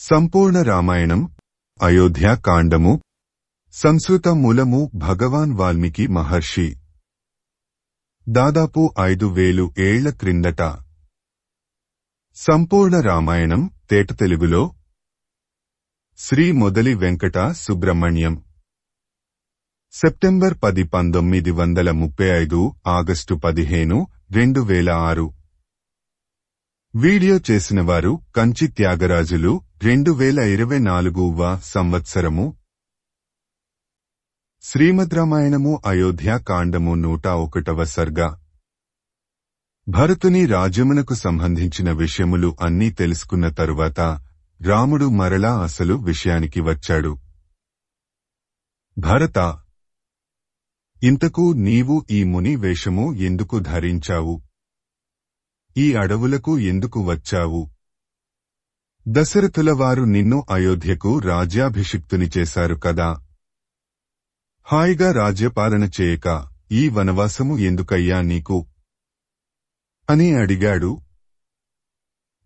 సంపూర్ణ రామాయణం అయోధ్య కాండము సంస్కృత మూలము భగవాన్ వాల్మీకి మహర్షి దాదాపు 5000 ఏళ్ల క్రిందట సంపూర్ణ రామాయణం తేట తెలుగులో Shri Modali Venkata Subrahmanyam September 10 1935 August 15 2006 video చేసినవారు కంచి త్యాగరాజులు 2024వ సంవత్సరము శ్రీమద్ రామాయణము అయోధ్య కాండము 101వ సర్గ భరతుని రాజ్యమునకు సంబంధించిన విషయములు అన్నీ తెలుసుకున్న తరువాత రాముడు మరలా అసలు విషయానికి వచ్చాడు. భరత, ఇంతకు నీవు ఈ ముని వేషము ఎందుకు ధరించావు? ఈ అడవులకు ఎందుకు వచ్చావు? దశరథుల వారు నిన్ను అయోధ్యకు రాజ్యాభిషిక్తుని చేశారు కదా. హాయిగా రాజ్యపాలన చేయక ఈ వనవాసము ఎందుకయ్యా నీకు అని అడిగాడు.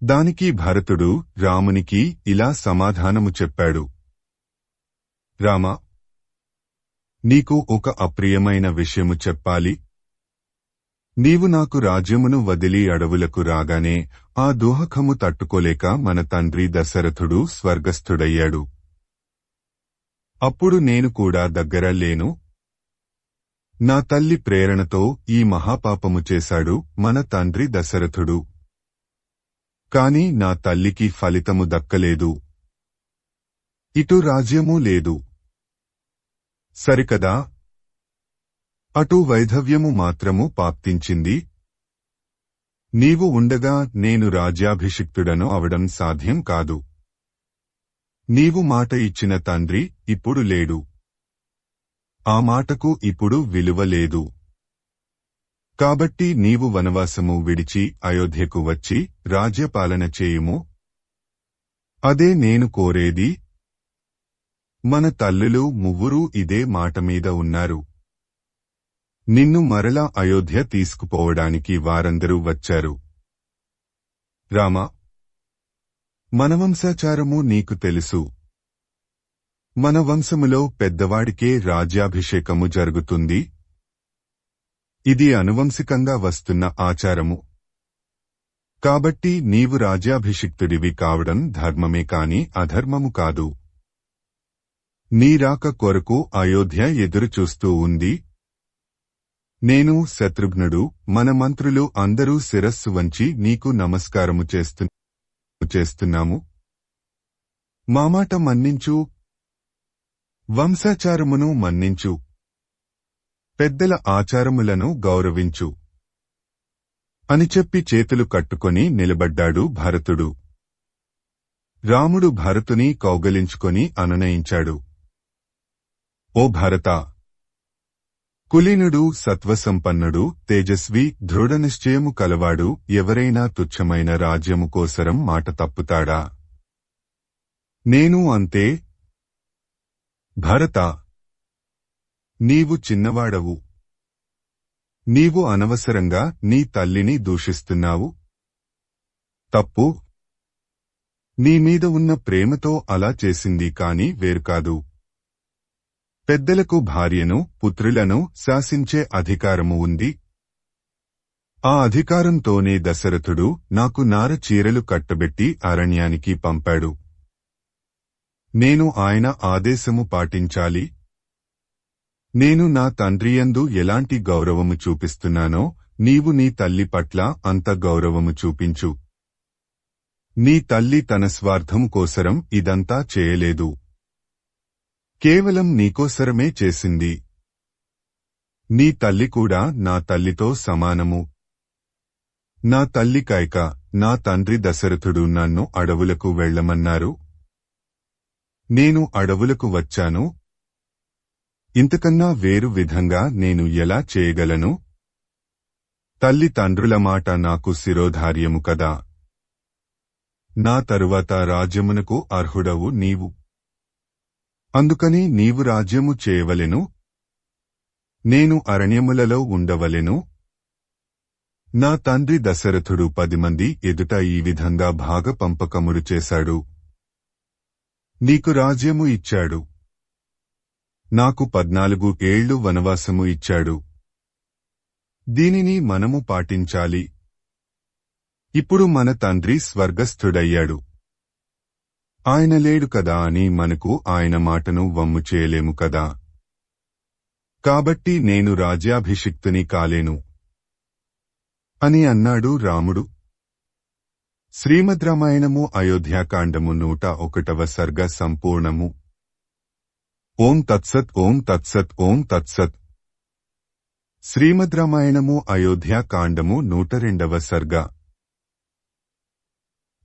దానికి భరతుడు రామునికి ఇలా సమాధానము చెప్పాడు. రామా, నీకు ఒక అప్రియమైన విషయము చెప్పాలి. నీవు నాకు రాజ్యమును వదిలి అడవులకు రాగానే ఆ దోహకము తట్టుకోలేక మన తండ్రి దశరథుడు స్వర్గస్థుడయ్యాడు. అప్పుడు నేను కూడా దగ్గర లేను. నా తల్లి ప్రేరణతో ఈ మహాపాపము చేశాడు మన తండ్రి దశరథుడు. కాని నా తల్లికి ఫలితము దక్కలేదు. ఇటు రాజ్యమూ లేదు. సరికదా, అటు వైధవ్యము మాత్రము ప్రాప్తించింది. నీవు ఉండగా నేను రాజ్యాభిషిక్తుడను అవడం సాధ్యం కాదు. నీవు మాట ఇచ్చిన తండ్రి ఇప్పుడు లేడు. ఆ మాటకు ఇప్పుడు విలువ లేదు. కాబట్టి నీవు వనవాసము విడిచి అయోధ్యకు వచ్చి రాజ్యపాలన చేయుము. అదే నేను కోరేది. మన తల్లులు ముగ్గురూ ఇదే మాట మీద ఉన్నారు. నిన్ను మరలా అయోధ్య తీసుకుపోవడానికి వారందరూ వచ్చారు. రామా, మన వంశాచారము నీకు తెలుసు. మన వంశములో పెద్దవాడికే రాజ్యాభిషేకము జరుగుతుంది. ఇది అనువంశికంగా వస్తున్న ఆచారము. కాబట్టి నీవు రాజ్యాభిషిక్తుడివి కావడం ధర్మమే కాని అధర్మము కాదు. నీ రాక కొరకు అయోధ్య ఎదురుచూస్తూ ఉంది. నేను, శత్రుఘ్నుడు, మన మంత్రులు అందరూ శిరస్సు వంచి నీకు నమస్కారము చేస్తున్నాము. మా మాట మన్నించు. వంశాచారమును మన్నించు. పెద్దల ఆచారములను గౌరవించు అని చెప్పి చేతులు కట్టుకొని నిలబడ్డాడు భరతుడు. రాముడు భరతుని కౌగలించుకొని అనునయించాడు. ఓ భరతా, కులీనుడు, సత్వసంపన్నుడు, తేజస్వి, దృఢనిశ్చయము కలవాడు ఎవరైనా తుచ్చమైన రాజ్యము కోసరం మాట తప్పుతాడా? నేను అంతే. భరతా, నీవు చిన్నవాడవు. నీవు అనవసరంగా నీ తల్లిని దూషిస్తున్నావు. తప్పు. నీమీద ఉన్న ప్రేమతో అలా చేసింది కాని వేరుకాదు. పెద్దలకు భార్యను, పుత్రులను శాసించే అధికారము ఉంది. ఆ అధికారంతోనే దశరథుడు నాకు నార చీరలు కట్టబెట్టి అరణ్యానికి పంపాడు. నేను ఆయన ఆదేశము పాటించాలి. నేను నా తండ్రియందు ఎలాంటి గౌరవము చూపిస్తున్నానో నీవు నీ తల్లి పట్ల అంత గౌరవము చూపించు. నీ తల్లి తన స్వార్థం కోసరం ఇదంతా చేయలేదు. కేవలం నీకోసరమే చేసింది. నీ తల్లి కూడా నా తల్లితో సమానము. నా తల్లి కైక, నా తండ్రి దశరథుడు నన్ను అడవులకు వెళ్లమన్నారు. నేను అడవులకు వచ్చాను. ఇంతకన్నా వేరు విధంగా నేను ఎలా చేయగలను? తల్లి తండ్రుల మాట నాకు శిరోధార్యము కదా. నా తరువాత రాజ్యమునకు అర్హుడవు నీవు. అందుకని నీవు రాజ్యము చేయవలెను. నేను అరణ్యములలో ఉండవలెను. నా తండ్రి దశరథుడు 10 మంది ఎదుట ఈ విధంగా భాగపంపకములు చేశాడు. నీకు రాజ్యము ఇచ్చాడు. నాకు 14 ఏళ్లు వనవాసము ఇచ్చాడు. దీనిని మనము పాటించాలి. ఇప్పుడు మన తండ్రి స్వర్గస్థుడయ్యాడు. ఆయన లేడు కదా అని మనకు ఆయన మాటను వమ్ము చేయలేము కదా. కాబట్టి నేను రాజ్యాభిషిక్తుని కాలేను అని అన్నాడు రాముడు. శ్రీమద్ రామాయణము అయోధ్యాకాండము 101వ సర్గ సంపూర్ణము. ఓం తత్సత్ ఓం తత్సత్ ఓం తత్సత్. శ్రీమద్ రామాయణము అయోధ్యాకాండము 102వ సర్గ.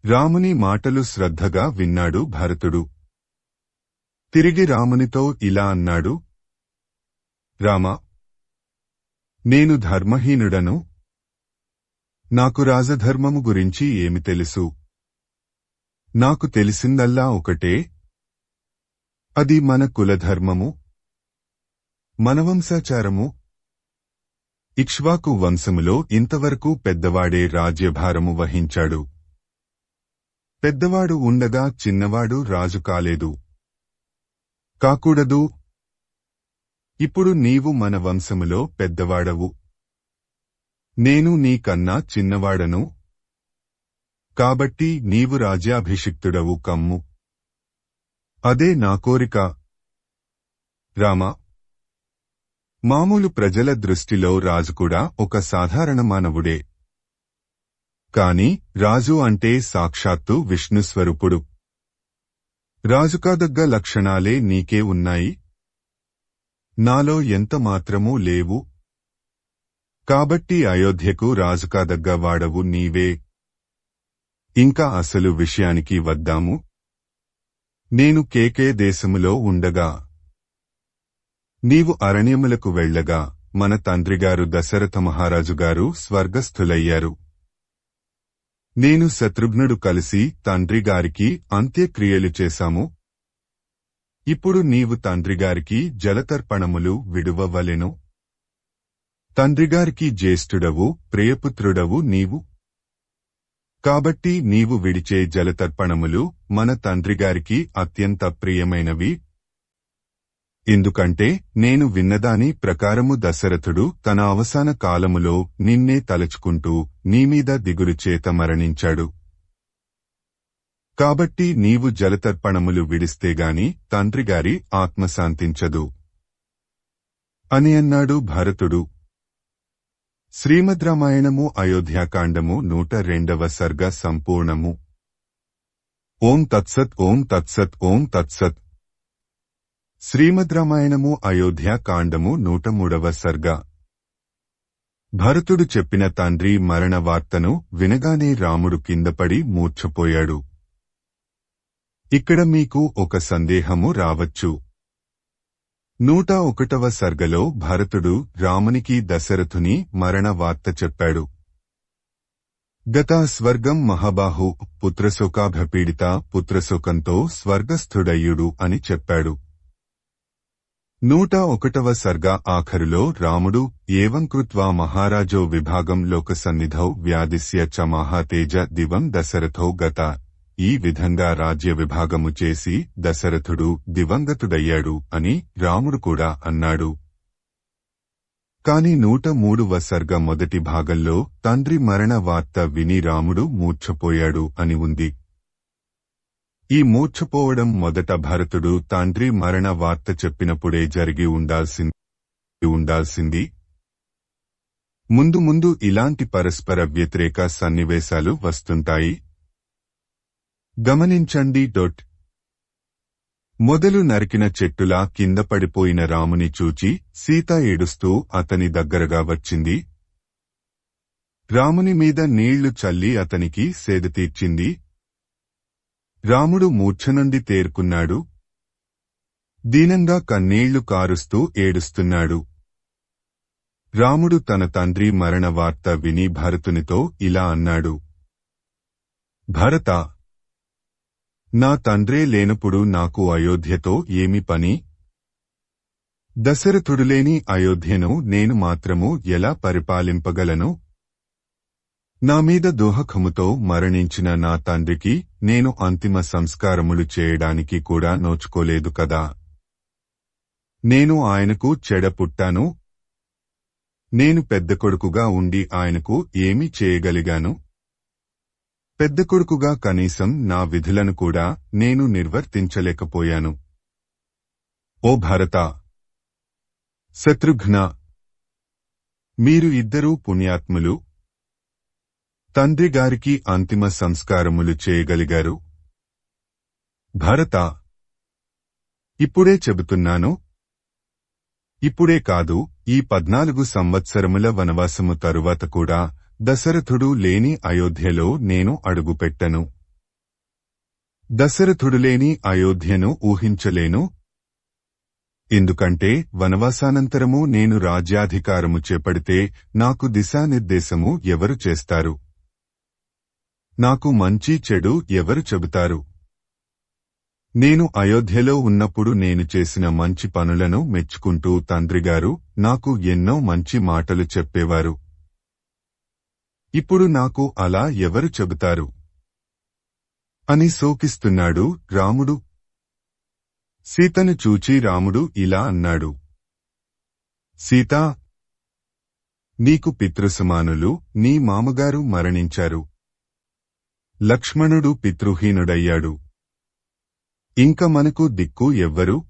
రాముని మాటలు శ్రద్ధగా విన్నాడు భరతుడు. తిరిగి రామునితో ఇలా అన్నాడు. రామా, నేను ధర్మహీనుడను. నాకు రాజధర్మము గురించి ఏమి తెలుసు? నాకు తెలిసిందల్లా ఒకటే. అది మన కులధర్మము, మన వంశాచారము. ఇక్ష్వాకు వంశములో ఇంతవరకు పెద్దవాడే రాజ్యభారము వహించాడు. పెద్దవాడు ఉండగా చిన్నవాడు రాజు కాలేదు, కాకూడదు. ఇప్పుడు నీవు మన వంశములో పెద్దవాడవు. నేను నీకన్నా చిన్నవాడను. కాబట్టి నీవు రాజ్యాభిషిక్తుడవు కమ్ము. అదే నా కోరిక. రామా, మామూలు ప్రజల దృష్టిలో రాజు కూడా ఒక సాధారణ మానవుడే. కాని రాజు అంటే సాక్షాత్తు విష్ణుస్వరూపుడు. రాజుకాదగ్గ లక్షణాలే నీకే ఉన్నాయి. నాలో ఎంత మాత్రమూ లేవు. కాబట్టి అయోధ్యకు రాజుకాదగ్గ వాడవు నీవే. ఇంకా అసలు విషయానికి వద్దాము. నేను కేకే దేశములో ఉండగా, నీవు అరణ్యములకు వెళ్లగా మన తండ్రిగారు దశరథ మహారాజుగారు స్వర్గస్థులయ్యారు. నేను శత్రుఘ్నుడు కలిసి తండ్రిగారికి అంత్యక్రియలు చేశాము. ఇప్పుడు నీవు తండ్రిగారికి జలతర్పణములు విడువవలెను. తండ్రిగారికి జ్యేష్ఠుడవు, ప్రియపుత్రుడవు నీవు. కాబట్టి నీవు విడిచే జలతర్పణములు మన తండ్రిగారికి అత్యంత ప్రియమైనవి. ఎందుకంటే నేను విన్నదాని ప్రకారము దశరథుడు తన అవసాన కాలములో నిన్నే తలచుకుంటూ నీమీద దిగులు చేత మరణించాడు. కాబట్టి నీవు జలతర్పణములు విడిస్తేగాని తండ్రిగారి ఆత్మ శాంతించదు అని అన్నాడు భరతుడు. శ్రీమద్ రామాయణము అయోధ్యాకాండము 102వ సర్గ సంపూర్ణము. ఓం తత్సత్ ఓం తత్సత్ ఓం తత్సత్. శ్రీమద్ రామాయణము అయోధ్యాకాండము 103వ సర్గ. భరతుడు చెప్పిన తండ్రి మరణ వార్తను వినగానే రాముడు కిందపడి మూర్ఛపోయాడు. ఇక్కడ మీకు ఒక సందేహము రావచ్చు. 101వ సర్గలో భరతుడు రామునికి దశరథుని మరణ వార్త చెప్పాడు. గత స్వర్గం మహాబాహు పుత్రశోకాభపీడిత పుత్రశోకంతో స్వర్గస్థుడయ్యుడు అని చెప్పాడు. 101వ సర్గ ఆఖరులో రాముడు ఏవం కృత్వా మహారాజో విభాగం లోకసన్నిధౌ వ్యాధిస్య చ మహాతేజ దివం దశరథో గత. ఈ విధంగా రాజ్య విభాగము చేసి దశరథుడు దివంగతుడయ్యాడు అని రాముడు కూడా అన్నాడు. కాని 103వ సర్గ మొదటి భాగంలో తండ్రి మరణ వార్త విని రాముడు మూర్ఛపోయాడు అని ఉంది. ఈ మూర్ఛపోవడం మొదట భరతుడు తండ్రి మరణ వార్త చెప్పినప్పుడే జరిగి ఉండాల్సింది. ముందు ముందు ఇలాంటి పరస్పర వ్యతిరేక సన్నివేశాలు వస్తుంటాయి. గమనించండి. మొదలు నరికిన చెట్టులా కింద పడిపోయిన రాముని చూచి సీత ఏడుస్తూ అతని దగ్గరగా వచ్చింది. రాముని మీద నీళ్లు చల్లి అతనికి సేద తీర్చింది. రాముడు మూర్ఛ నుండి తేరుకున్నాడు. దీనంగా కన్నీళ్లు కారుస్తూ ఏడుస్తున్నాడు. రాముడు తన తండ్రి మరణ వార్త విని భరతునితో ఇలా అన్నాడు. భరతా, నా తండ్రే లేనప్పుడు నాకు అయోధ్యతో ఏమి పని? దశరథుడులేని అయోధ్యను నేను మాత్రము ఎలా పరిపాలింపగలను? నా మీద దోహకముతో మరణించిన నా తండ్రికి నేను అంతిమ సంస్కారములు చేయడానికి కూడా నోచుకోలేదు కదా. నేను ఆయనకు చెడ పుట్టాను. నేను పెద్ద కొడుకుగా ఉండి ఆయనకు ఏమి చేయగలిగాను? పెద్ద కొడుకుగా కనీసం నా విధులను కూడా నేను నిర్వర్తించలేకపోయాను. ఓ భరత, శత్రుఘ్న, మీరు ఇద్దరూ పుణ్యాత్ములు. తండ్రిగారికి అంతిమ సంస్కారములు చేయగలిగారు. భరత, ఇప్పుడే చెబుతున్నాను. ఇప్పుడే కాదు, ఈ 14 సంవత్సరముల వనవాసము తరువాత కూడా దశరథుడు లేని అయోధ్యలో నేను అడుగుపెట్టను. దశరథుడు లేని అయోధ్యను ఊహించలేను. ఎందుకంటే వనవాసానంతరము నేను రాజ్యాధికారము చేపడితే నాకు దిశానిర్దేశము ఎవరు చేస్తారు? నాకు మంచి చెడు ఎవరు చెబుతారు? నేను అయోధ్యలో ఉన్నప్పుడు నేను చేసిన మంచి పనులను మెచ్చుకుంటూ తండ్రిగారు నాకు ఎన్నో మంచి మాటలు చెప్పేవారు. ఇప్పుడు నాకు అలా ఎవరు చెబుతారు? అని శోకిస్తున్నాడు రాముడు. సీతను చూచి రాముడు ఇలా అన్నాడు. సీతా, నీకు పితృసమానులు నీ మామగారు మరణించారు. లక్ష్మణుడు పితృహీనుడయ్యాడు. ఇంక మనకు దిక్కు ఎవ్వరు?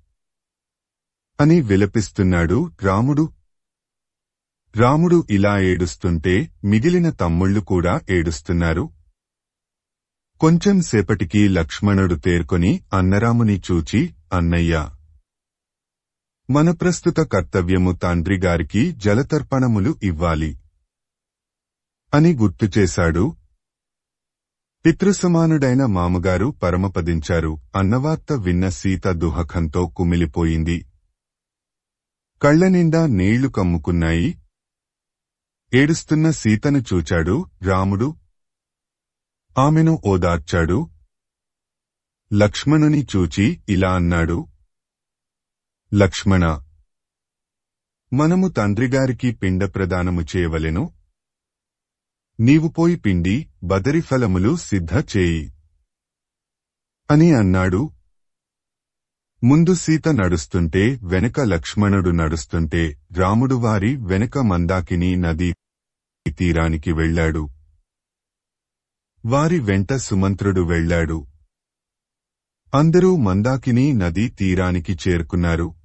అని విలపిస్తున్నాడు రాముడు. రాముడు ఇలా ఏడుస్తుంటే మిగిలిన తమ్ముళ్ళు కూడా ఏడుస్తున్నారు. కొంచెం సేపటికి లక్ష్మణుడు తేరుకొని అన్నరాముని చూచి, అన్నయ్యా, మన ప్రస్తుత కర్తవ్యము తండ్రిగారికి జలతర్పణములు ఇవ్వాలి అని గుర్తుచేశాడు. పితృసమానుడైన మామగారు పరమపదించారు అన్నవార్త విన్న సీత దుహకంతో కుమిలిపోయింది. కళ్లనిండా నీళ్లు కమ్ముకున్నాయి. ఏడుస్తున్న సీతను చూచాడు రాముడు. ఆమెను ఓదార్చాడు. లక్ష్మణుని చూచి ఇలా అన్నాడు. లక్ష్మణ, మనము తండ్రిగారికి పిండ ప్రదానము చేయవలెను. నీవు పోయి పిండి బదరి ఫలములు సిద్ధ చేయి అని అన్నాడు. ముందు సీత నడుస్తుంటే వెనక లక్ష్మణుడు నడుస్తుంటే రాముడు వారి వెనక మందాకిని నదీ తీరానికి వెళ్లాడు. వారి వెంట సుమంత్రుడు వెళ్లాడు. అందరూ మందాకిని నదీ తీరానికి చేరుకున్నారు.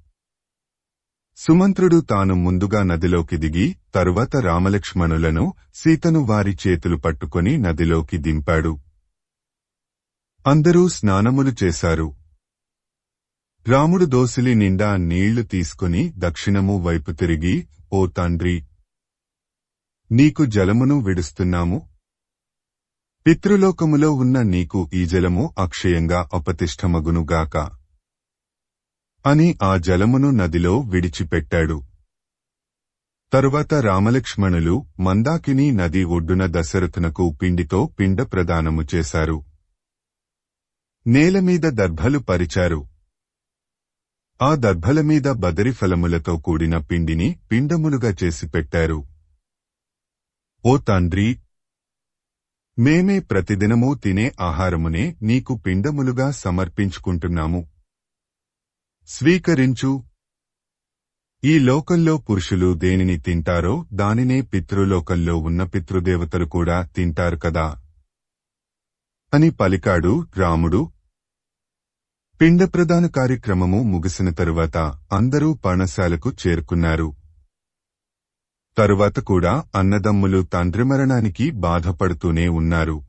సుమంత్రుడు తాను ముందుగా నదిలోకి దిగి తరువాత రామలక్ష్మణులను సీతను వారి చేతులు పట్టుకొని నదిలోకి దింపాడు. అందరూ స్నానములు చేశారు. రాముడు దోసిలి నిండా నీళ్లు తీసుకుని దక్షిణము వైపు తిరిగి, ఓ తండ్రి, నీకు జలమును విడుస్తున్నాము. పితృలోకములో ఉన్న నీకు ఈ జలము అక్షయంగా అపతిష్టమగునుగాక అని ఆ జలమును నదిలో విడిచిపెట్టాడు. తరువాత రామలక్ష్మణులు మందాకిని నది ఒడ్డున దశరథునకు పిండితో పిండ ప్రదానము చేశారు. నేలమీద దర్భలు పరిచారు. ఆ దర్భలమీద బదరి ఫలములతో కూడిన పిండిని పిండములుగా చేసి పెట్టారు. ఓ తండ్రి, మేమే ప్రతిదినమూ తినే ఆహారమునే నీకు పిండములుగా సమర్పించుకుంటున్నాము. స్వీకరించు. ఈ లోకంలో పురుషులు దేనిని తింటారో దానినే పితృలోకంలో ఉన్న పితృదేవతలు కూడా తింటారు కదా అని పలికాడు రాముడు. పిండ ప్రదాన కార్యక్రమము ముగిసిన తరువాత అందరూ పర్ణశాలకు చేరుకున్నారు. తరువాత కూడా అన్నదమ్ములు తండ్రి మరణానికి బాధపడుతూనే ఉన్నారు.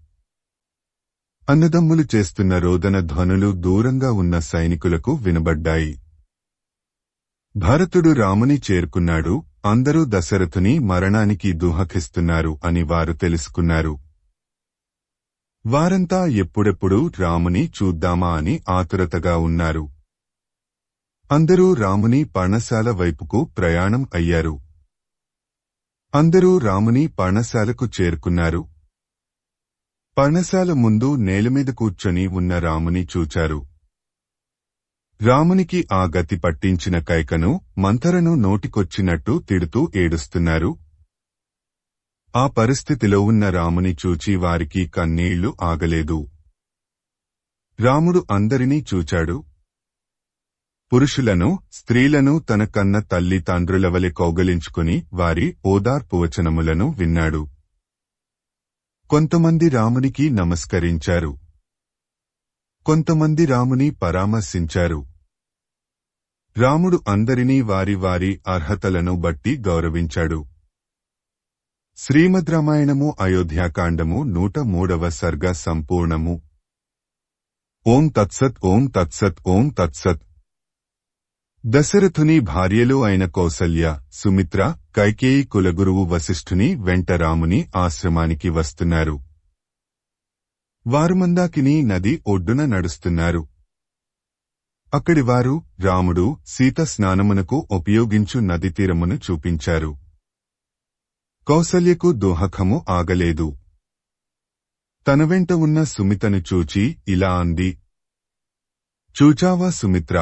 అన్నదమ్ములు చేస్తున్న రోదన ధ్వనులు దూరంగా ఉన్న సైనికులకు వినబడ్డాయి. భరతుడు రాముని చేరుకున్నాడు. అందరూ దశరథుని మరణానికి దుఃఖిస్తున్నారు అని వారు తెలుసుకున్నారు. వారంతా ఎప్పుడెప్పుడు రాముని చూద్దామా అని ఆతురతగా ఉన్నారు. అందరూ రాముని పర్ణశాల వైపుకు ప్రయాణం అయ్యారు. అందరూ రాముని పర్ణశాలకు చేరుకున్నారు. పర్ణశాల ముందు నేలమీద కూర్చొని ఉన్న రాముని చూచారు. రామునికి ఆ గతి పట్టించిన కైకను మంథరను నోటికొచ్చినట్టు తిడుతూ ఏడుస్తున్నారు. ఆ పరిస్థితిలో ఉన్న రాముని చూచి వారికి కన్నీళ్లు ఆగలేదు. రాముడు అందరినీ చూచాడు. పురుషులను, స్త్రీలను తన కన్న తల్లి తండ్రులవలె కౌగలించుకుని వారి ఓదార్పు వచనములను విన్నాడు. కొంతమంది రామునికి నమస్కరించారు. కొంతమంది రాముని పరామర్శించారు. రాముడు అందరినీ వారి వారి అర్హతలను బట్టి గౌరవించాడు. శ్రీమద్ రామాయణము అయోధ్యాకాండము 103వ సర్గ సంపూర్ణము. ఓం తత్సత్ ఓం తత్సత్ ఓం తత్సత్. దశరథుని భార్యలు అయిన కౌసల్య, సుమిత్ర, కైకేయి కులగురువు వశిష్ఠుని వెంట రాముని ఆశ్రమానికి వస్తున్నారు. వారు మందాకిని నది ఒడ్డున నడుస్తున్నారు. అక్కడి వారు రాముడు, సీత స్నానమునకు ఉపయోగించు నది తీరమును చూపించారు. కౌసల్యకు దోహకము ఆగలేదు. తన వెంట ఉన్న సుమితను చూచి ఇలా అంది. చూచావా సుమిత్ర,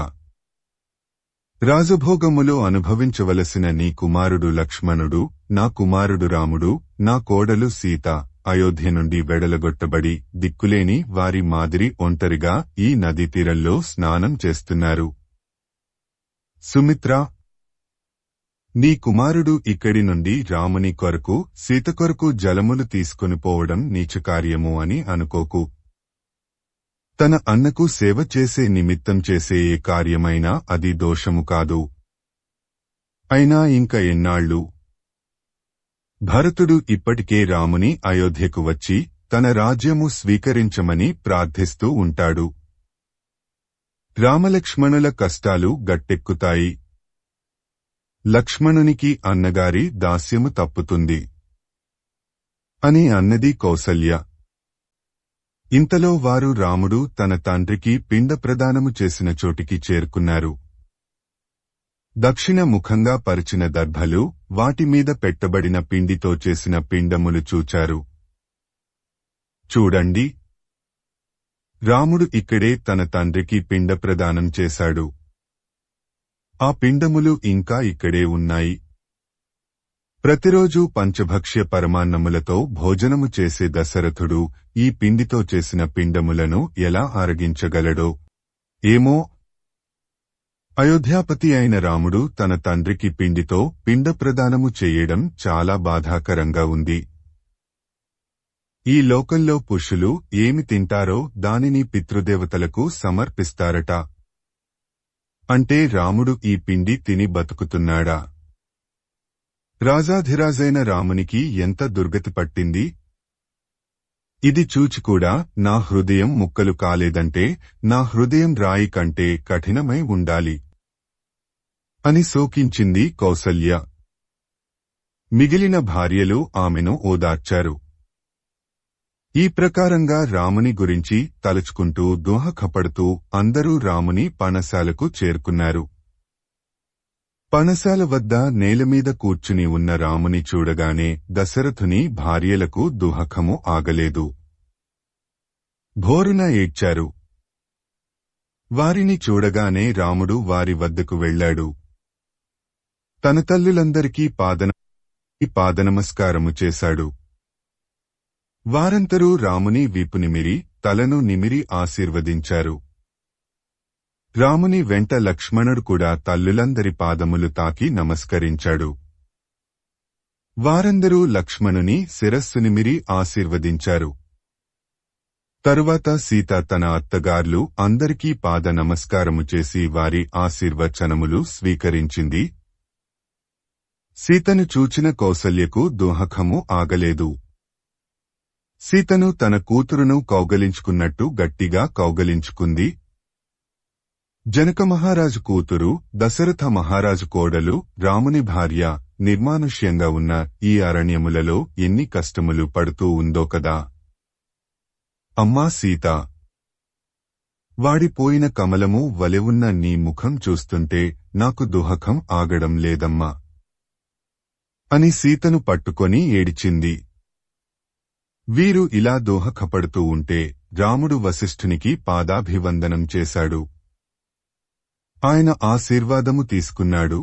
రాజభోగములు అనుభవించవలసిన నీ కుమారుడు లక్ష్మణుడు, నా కుమారుడు రాముడు, నా కోడలు సీత అయోధ్య నుండి వెడలగొట్టబడి దిక్కులేని వారి మాదిరి ఒంటరిగా ఈ నదీ తీరంలో స్నానం చేస్తున్నారు. సుమిత్ర, నీ కుమారుడు ఇక్కడి నుండి రాముని కొరకు, సీత కొరకు జలములు తీసుకుని పోవడం నీచకార్యము అని అనుకోకు. తన అన్నకు సేవ చేసే నిమిత్తం చేసే ఏ కార్యమైనా అది దోషము కాదు. అయినా ఇంక ఎన్నాళ్ళు? భరతుడు ఇప్పటికే రాముని అయోధ్యకు వచ్చి తన రాజ్యము స్వీకరించమని ప్రార్థిస్తూ ఉంటాడు. రామలక్ష్మణుల కష్టాలు గట్టెక్కుతాయి. లక్ష్మణునికి అన్నగారి దాస్యము తప్పుతుంది అని అన్నది కౌసల్య. ఇంతలో వారు రాముడు తన తండ్రికి పిండ ప్రదానము చేసిన చోటికి చేరుకున్నారు. దక్షిణ ముఖంగా పరిచిన దర్భలు, వాటిమీద పెట్టబడిన పిండితో చేసిన పిండములు చూచారు. చూడండి, రాముడు ఇక్కడే తన తండ్రికి పిండ ప్రదానం చేశాడు. ఆ పిండములు ఇంకా ఇక్కడే ఉన్నాయి. ప్రతిరోజూ పంచభక్ష్య పరమాన్నములతో భోజనము చేసే దశరథుడు ఈ పిండితో చేసిన పిండములను ఎలా ఆరగించగలడో ఏమో. అయోధ్యాపతి అయిన రాముడు తన తండ్రికి పిండితో పిండ ప్రదానము చేయడం చాలా బాధాకరంగా ఉంది. ఈ లోకంలో పురుషులు ఏమి తింటారో దానిని పితృదేవతలకు సమర్పిస్తారట. అంటే రాముడు ఈ పిండి తిని బతుకుతున్నాడా? రాజాధిరాజైన రామునికి ఎంత దుర్గతి పట్టింది! ఇది చూచి కూడా నా హృదయం ముక్కలు కాలేదంటే నా హృదయం రాయి కంటే కఠినమై ఉండాలి అని శోకించింది కౌసల్య. మిగిలిన భార్యలు ఆమెను ఓదార్చారు. ఈ ప్రకారంగా రాముని గురించి తలుచుకుంటూ దోహకపడుతూ అందరూ రాముని పణశాలకు చేరుకున్నారు. పణశాల వద్ద నేలమీద కూర్చుని ఉన్న రాముని చూడగానే దశరథుని భార్యలకు దుహకము ఆగలేదు. భోరున ఏడ్చారు. వారిని రాముడు వారి వద్దకు వెళ్లాడు. తన తల్లులందరికీ పాదనమస్కారము చేశాడు. వారందరూ రాముని వీపు నిమిరి, తలను నిమిరి ఆశీర్వదించారు. రాముని వెంట లక్ష్మణుడు కూడా తల్లులందరి పాదములు తాకి నమస్కరించాడు. వారందరూ లక్ష్మణుని శిరస్సు నిమిరి ఆశీర్వదించారు. తరువాత సీత తన అత్తగార్లు అందరికీ పాద నమస్కారము చేసి వారి ఆశీర్వచనములు స్వీకరించింది. సీతను చూచిన కౌసల్యకు దోహకము ఆగలేదు. సీతను తన కూతురును కౌగలించుకున్నట్టు గట్టిగా కౌగలించుకుంది. జనక మహారాజు కూతురు, దశరథ మహారాజు కోడలు, రాముని భార్య నిర్మానుష్యంగా ఉన్న ఈ అరణ్యములలో ఎన్ని కష్టములు పడుతూ ఉందో కదా. అమ్మా సీత, వాడిపోయిన కమలము వలె ఉన్న నీ ముఖం చూస్తుంటే నాకు దుహకం ఆగడం లేదమ్మా అని సీతను పట్టుకొని ఏడిచింది. వీరు ఇలా దోహకపడుతూ ఉంటే రాముడు వశిష్ఠునికి పాదాభివందనం చేశాడు. ఆయన ఆశీర్వాదము తీసుకున్నాడు.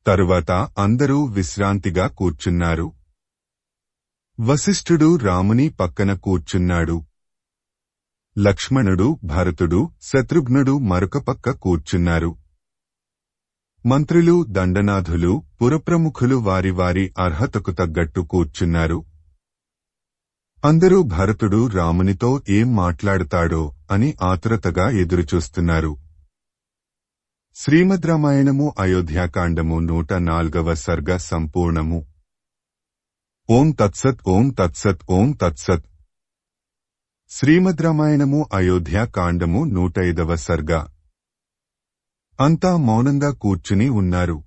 తరువాత అందరూ విశ్రాంతిగా కూర్చున్నారు. వశిష్ఠుడు రాముని పక్కన కూర్చున్నాడు. లక్ష్మణుడు, భరతుడు, శత్రుఘ్నుడు మరొక పక్క కూర్చున్నారు. మంత్రులు, దండనాథులు, పురప్రముఖులు వారి వారి అర్హతకు తగ్గట్టు కూర్చున్నారు. అందరూ భరతుడు రామునితో ఏం మాట్లాడుతాడో అని ఆతురతగా ఎదురుచూస్తున్నారు. శ్రీమద్ రామాయణము అయోధ్యాకాండము 104వ సర్గ సంపూర్ణము. ఓం తత్సత్ ఓం తత్సత్ ఓం తత్సత్. శ్రీమద్ రామాయణము అయోధ్యాకాండము 105వ సర్గ. అంతా మౌనంగా కూర్చుని ఉన్నారు.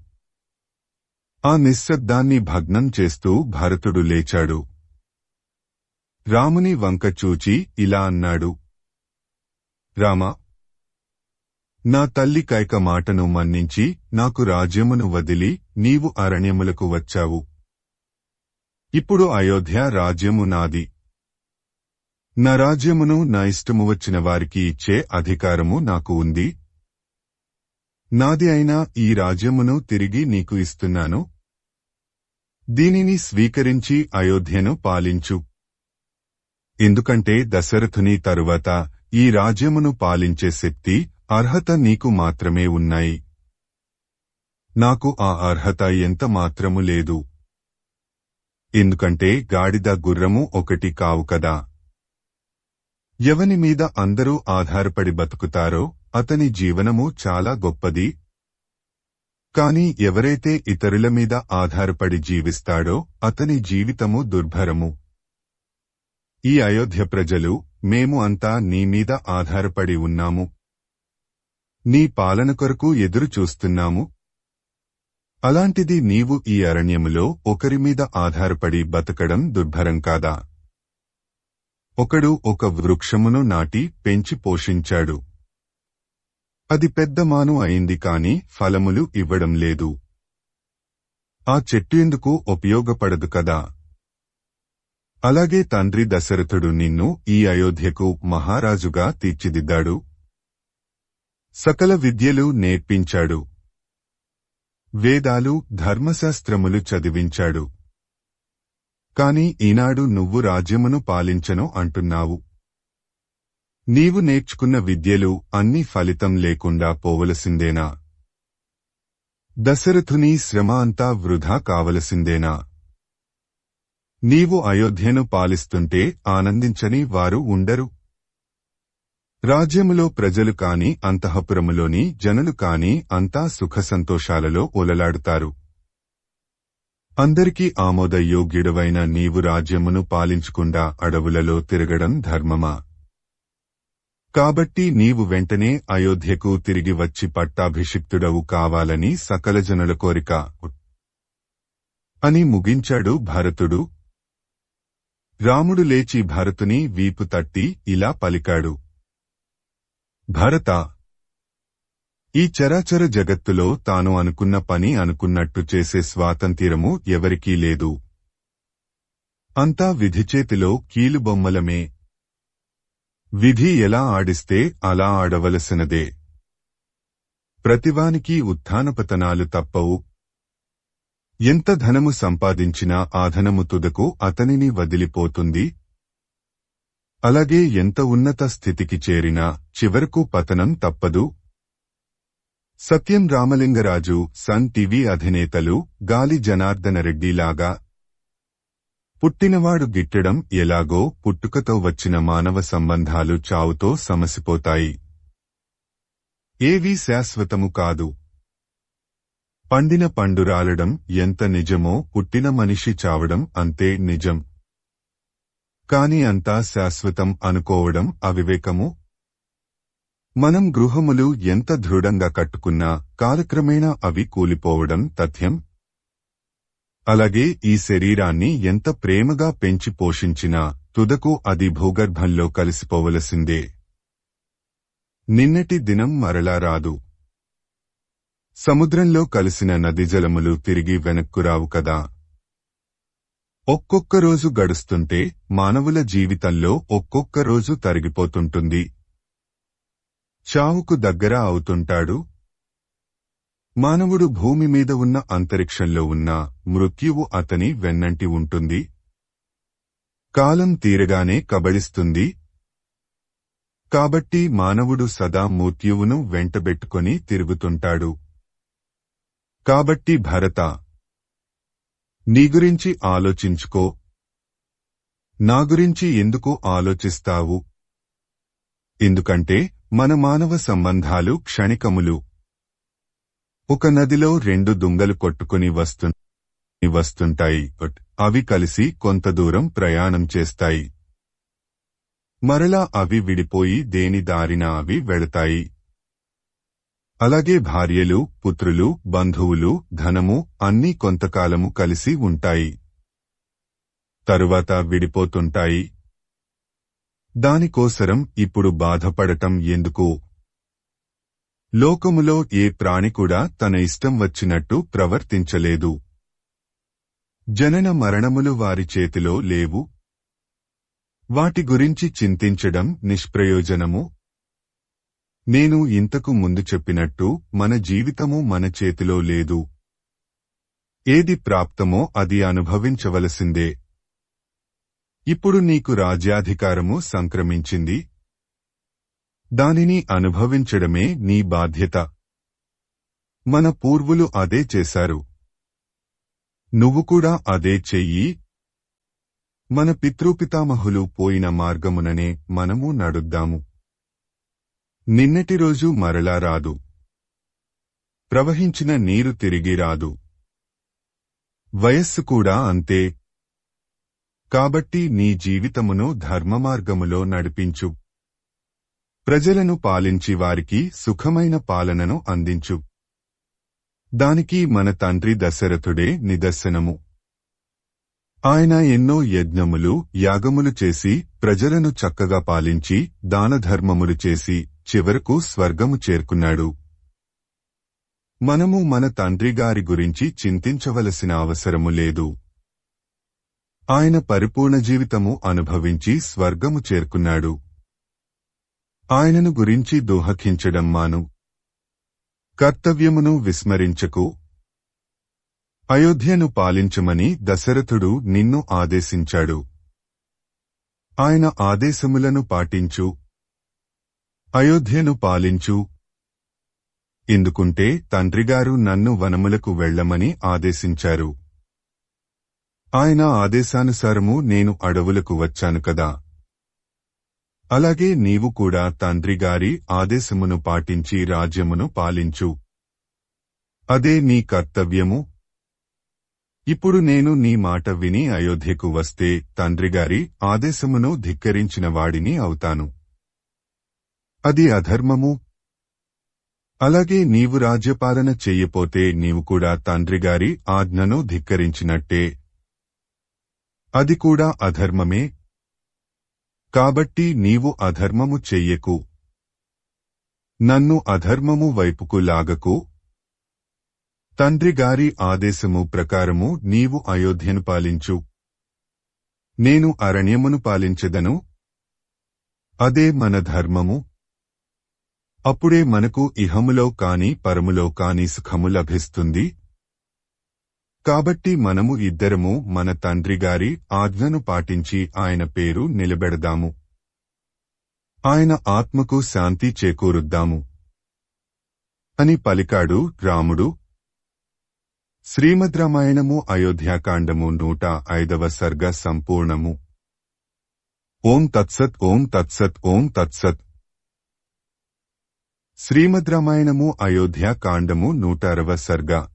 ఆ నిశ్శబ్దాన్ని భగ్నం చేస్తూ భరతుడు లేచాడు. రాముని వంక చూచి ఇలా అన్నాడు. రామా, నా తల్లి కైక మాటను మన్నించి నాకు రాజ్యమును వదిలి నీవు అరణ్యములకు వచ్చావు. ఇప్పుడు అయోధ్య రాజ్యము నాది. నా రాజ్యమును నా ఇష్టము వచ్చిన వారికి ఇచ్చే అధికారము నాకు ఉంది. నాది అయినా ఈ రాజ్యమును తిరిగి నీకు ఇస్తున్నాను. దీనిని స్వీకరించి అయోధ్యను పాలించు. ఎందుకంటే దశరథుని తరువాత ఈ రాజ్యమును పాలించే శక్తి, అర్హత నీకు మాత్రమే ఉన్నాయి. నాకు ఆ అర్హత ఎంత మాత్రము లేదు. ఎందుకంటే గాడిద గుర్రము ఒకటి కావు కదా. ఎవని మీద అందరూ ఆధారపడి బతుకుతారో అతని జీవనము చాలా గొప్పది. కాని ఎవరైతే ఇతరుల మీద ఆధారపడి జీవిస్తాడో అతని జీవితము దుర్భరము. ఈ అయోధ్య ప్రజలు, మేము అంతా నీ మీద ఆధారపడి ఉన్నాము. నీ పాలన కొరకు ఎదురు చూస్తున్నాము. అలాంటిది నీవు ఈ అరణ్యములో ఒకరి మీద ఆధారపడి బతకడం దుర్భరం కాదా? ఒకడు ఒక వృక్షమును నాటి పెంచి పోషించాడు. అది పెద్ద మాను అయింది కాని ఫలములు ఇవ్వడం లేదు. ఆ చెట్టు ఎందుకు ఉపయోగపడదు కదా? అలాగే తండ్రి దశరథుడు నిన్ను ఈ అయోధ్యకు మహారాజుగా తీర్చిదిద్దాడు. సకల విద్యలు నేర్పించాడు. వేదాలు, ధర్మశాస్త్రములు చదివించాడు. కాని ఈనాడు నువ్వు రాజ్యమును పాలించను అంటున్నావు. నీవు నేర్చుకున్న విద్యలు అన్ని ఫలితం లేకుండా పోవలసిందేనా? దశరథుని శ్రమ అంతా వృధా కావలసిందేనా? నీవు అయోధ్యను పాలిస్తుంటే ఆనందించని వారు ఉండరు. రాజ్యములో ప్రజలు కాని అంతఃపురములోని జనులు కాని అంతా సుఖసంతోషాలలో ఒలలాడుతారు. అందరికీ ఆమోదయోగ్యుడవైన నీవు రాజ్యమును పాలించకుండా అడవులలో తిరగడం ధర్మమా? కాబట్టి నీవు వెంటనే అయోధ్యకు తిరిగి వచ్చి పట్టాభిషిక్తుడవు కావాలని సకల జనుల కోరిక అని ముగించాడు భరతుడు. రాముడు లేచి భరతుని వీపు తట్టి ఇలా పలికాడు. భరతా, ఈ చరాచర జగత్తులో తాను అనుకున్న పని అనుకున్నట్టు చేసే స్వాతంత్ర్యము ఎవరికీ లేదు. అంతా విధి చేతిలో కీలుబొమ్మలమే. విధి ఎలా ఆడిస్తే అలా ఆడవలసినదే. ప్రతివానికి ఉత్థానపతనాలు తప్పవు. ఎంత ధనము సంపాదించినా ఆ ధనము తుదకు అతనిని వదిలిపోతుంది. అలాగే ఎంత ఉన్నత స్థితికి చేరినా చివరకు పతనం తప్పదు. సత్యం రామలింగరాజు, సన్ టీవీ అధినేతలు గాలి జనార్దనరెడ్డిలాగా పుట్టినవాడు గిట్టడం ఎలాగో పుట్టుకతో వచ్చిన మానవ సంబంధాలు చావుతో సమసిపోతాయి. ఏవీ శాశ్వతము కాదు. పండిన పండు రాలడం ఎంత నిజమో పుట్టిన మనిషి చావడం అంతే నిజం. కాని అంతా శాశ్వతం అనుకోవడం అవివేకము. మనం గృహములు ఎంత దృఢంగా కట్టుకున్నా కాలక్రమేణా అవి కూలిపోవడం తథ్యం. అలాగే ఈ శరీరాన్ని ఎంత ప్రేమగా పెంచి పోషించినా తుదకు అది భూగర్భంలో కలిసిపోవలసిందే. నిన్నటి దినం మరలా రాదు. సముద్రంలో కలిసిన నదీజలములు తిరిగి వెనక్కురావు కదా. ఒక్కొక్క రోజు గడుస్తుంటే మానవుల జీవితంలో ఒక్కొక్క రోజు తరిగిపోతుంటుంది. చావుకు దగ్గర అవుతుంటాడు. మానవుడు భూమి మీద ఉన్న అంతరిక్షంలో ఉన్న మృత్యువు అతని వెన్నంటి ఉంటుంది. కాలం తీరగానే కబళిస్తుంది. కాబట్టి మానవుడు సదా మృత్యువును వెంటబెట్టుకొని తిరుగుతుంటాడు. కాబట్టి భరత, నీ గురించి ఆలోచించుకో. నా గురించి ఎందుకు ఆలోచిస్తావు? ఎందుకంటే మన మానవ సంబంధాలు క్షణికములు. ఒక నదిలో రెండు దుంగలు కొట్టుకుని వస్తుంటాయి. అవి కలిసి కొంత దూరం ప్రయాణం చేస్తాయి. మరలా అవి విడిపోయి దేని దారిన అవి వెళతాయి. అలాగే భార్యలు, పుత్రులు, బంధువులు, ధనము అన్నీ కొంతకాలము కలిసి ఉంటాయి. తరువాత విడిపోతుంటాయి. దానికోసరం ఇప్పుడు బాధపడటం ఎందుకు? లోకములో ఏ ప్రాణి కూడా తన ఇష్టం వచ్చినట్టు ప్రవర్తించలేదు. జనన మరణములు వారి చేతిలో లేవు. వాటి గురించి చింతించడం నిష్ప్రయోజనము. నేను ఇంతకు ముందు చెప్పినట్టు మన జీవితము మన చేతిలో లేదు. ఏది ప్రాప్తమో అది అనుభవించవలసిందే. ఇప్పుడు నీకు రాజ్యాధికారము సంక్రమించింది. దానిని అనుభవించడమే నీ బాధ్యత. మన పూర్వులు అదే చేశారు. నువ్వు కూడా అదే చెయ్యి. మన పితృపితామహులు పోయిన మార్గముననే మనము నడుద్దాము. నిన్నటి రోజు మరలా రాదు. ప్రవహించిన నీరు తిరిగి రాదు. వయస్సు కూడా అంతే. కాబట్టి నీ జీవితమును ధర్మమార్గములో నడిపించు. ప్రజలను పాలించి వారికి సుఖమైన పాలనను అందించు. దానికి మన తండ్రి దశరథుడే నిదర్శనము. ఆయన ఎన్నో యజ్ఞములు, యాగములు చేసి ప్రజలను చక్కగా పాలించి దానధర్మములు చేసి చివరకు స్వర్గము చేరుకున్నాడు. మనము మన తండ్రిగారి గురించి చింతించవలసిన అవసరము లేదు. ఆయన పరిపూర్ణ జీవితము అనుభవించి స్వర్గము చేరుకున్నాడు. ఆయనను గురించి దుఃఖించడం మాను. కర్తవ్యమును విస్మరించకు. అయోధ్యను పాలించమని దశరథుడు నిన్ను ఆదేశించాడు. ఆయన ఆదేశములను పాటించు. అయోధ్యను పాలించు. ఎందుకుంటే తండ్రిగారు నన్ను వనములకు వెళ్లమని ఆదేశించారు. ఆయన ఆదేశానుసారము నేను అడవులకు వచ్చాను కదా. అలాగే నీవు కూడా తండ్రిగారి ఆదేశమును పాటించి రాజ్యమును పాలించు. అదే నీ కర్తవ్యము. ఇప్పుడు నేను నీ మాట విని అయోధ్యకు వస్తే తండ్రిగారి ఆదేశమును ధిక్కరించిన వాడిని అవుతాను. అది అధర్మము. అలాగే నీవు రాజ్యపాలన చెయ్యపోతే నీవు కూడా తండ్రిగారి ఆజ్ఞను ధిక్కరించినట్టే. అది కూడా అధర్మమే. కాబట్టి నీవు అధర్మము చెయ్యకు. నన్ను అధర్మము వైపుకు లాగకు. తండ్రిగారి ఆదేశము ప్రకారము నీవు అయోధ్యను పాలించు. నేను అరణ్యమును పాలించెదను. అదే మన ధర్మము. అప్పుడే మనకు ఇహములో కాని పరములో కాని సుఖము లభిస్తుంది. కాబట్టి మనము ఇద్దరము మన తండ్రిగారి ఆజ్ఞను పాటించి ఆయన పేరు నిలబెడదాము. ఆయన ఆత్మకు శాంతి చేకూరుద్దాము అని పలికాడు రాముడు. శ్రీమద్ రామాయణము అయోధ్యాకాండము 105వ సర్గ సంపూర్ణము. ఓం తత్సత్. ఓం తత్సత్. ఓం తత్సత్. శ్రీమద్ రామాయణము అయోధ్యాకాండము 106వ సర్గ.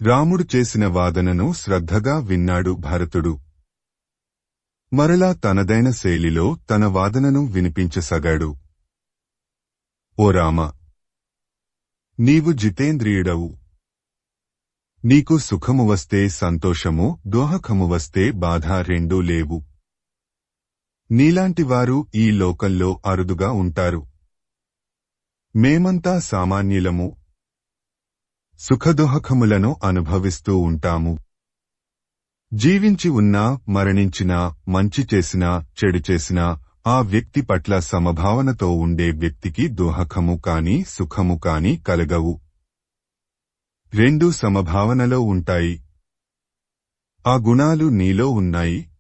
రాముడు చేసిన వాదనను శ్రద్ధగా విన్నాడు భరతుడు. మరలా తనదైన శైలిలో తన వాదనను వినిపించసాగాడు. ఓ రామ, నీవు జితేంద్రియుడవు. నీకు సుఖము వస్తే సంతోషము, దుఃఖము వస్తే బాధ రెండూ లేవు. నీలాంటివారు ఈ లోకంలో అరుదుగా ఉంటారు. మేమంతా సామాన్యులము. సుఖదుఃఖములను అనుభవిస్తూ ఉంటాము. జీవించి ఉన్నా, మరణించినా, మంచి చేసినా, చెడు చేసినా ఆ వ్యక్తి పట్ల సమభావనతో ఉండే వ్యక్తికి దుఃఖము కాని సుఖము కాని కలగవు. రెండూ సమభావనలో ఉంటాయి. ఆ గుణాలు నీలో ఉన్నాయి.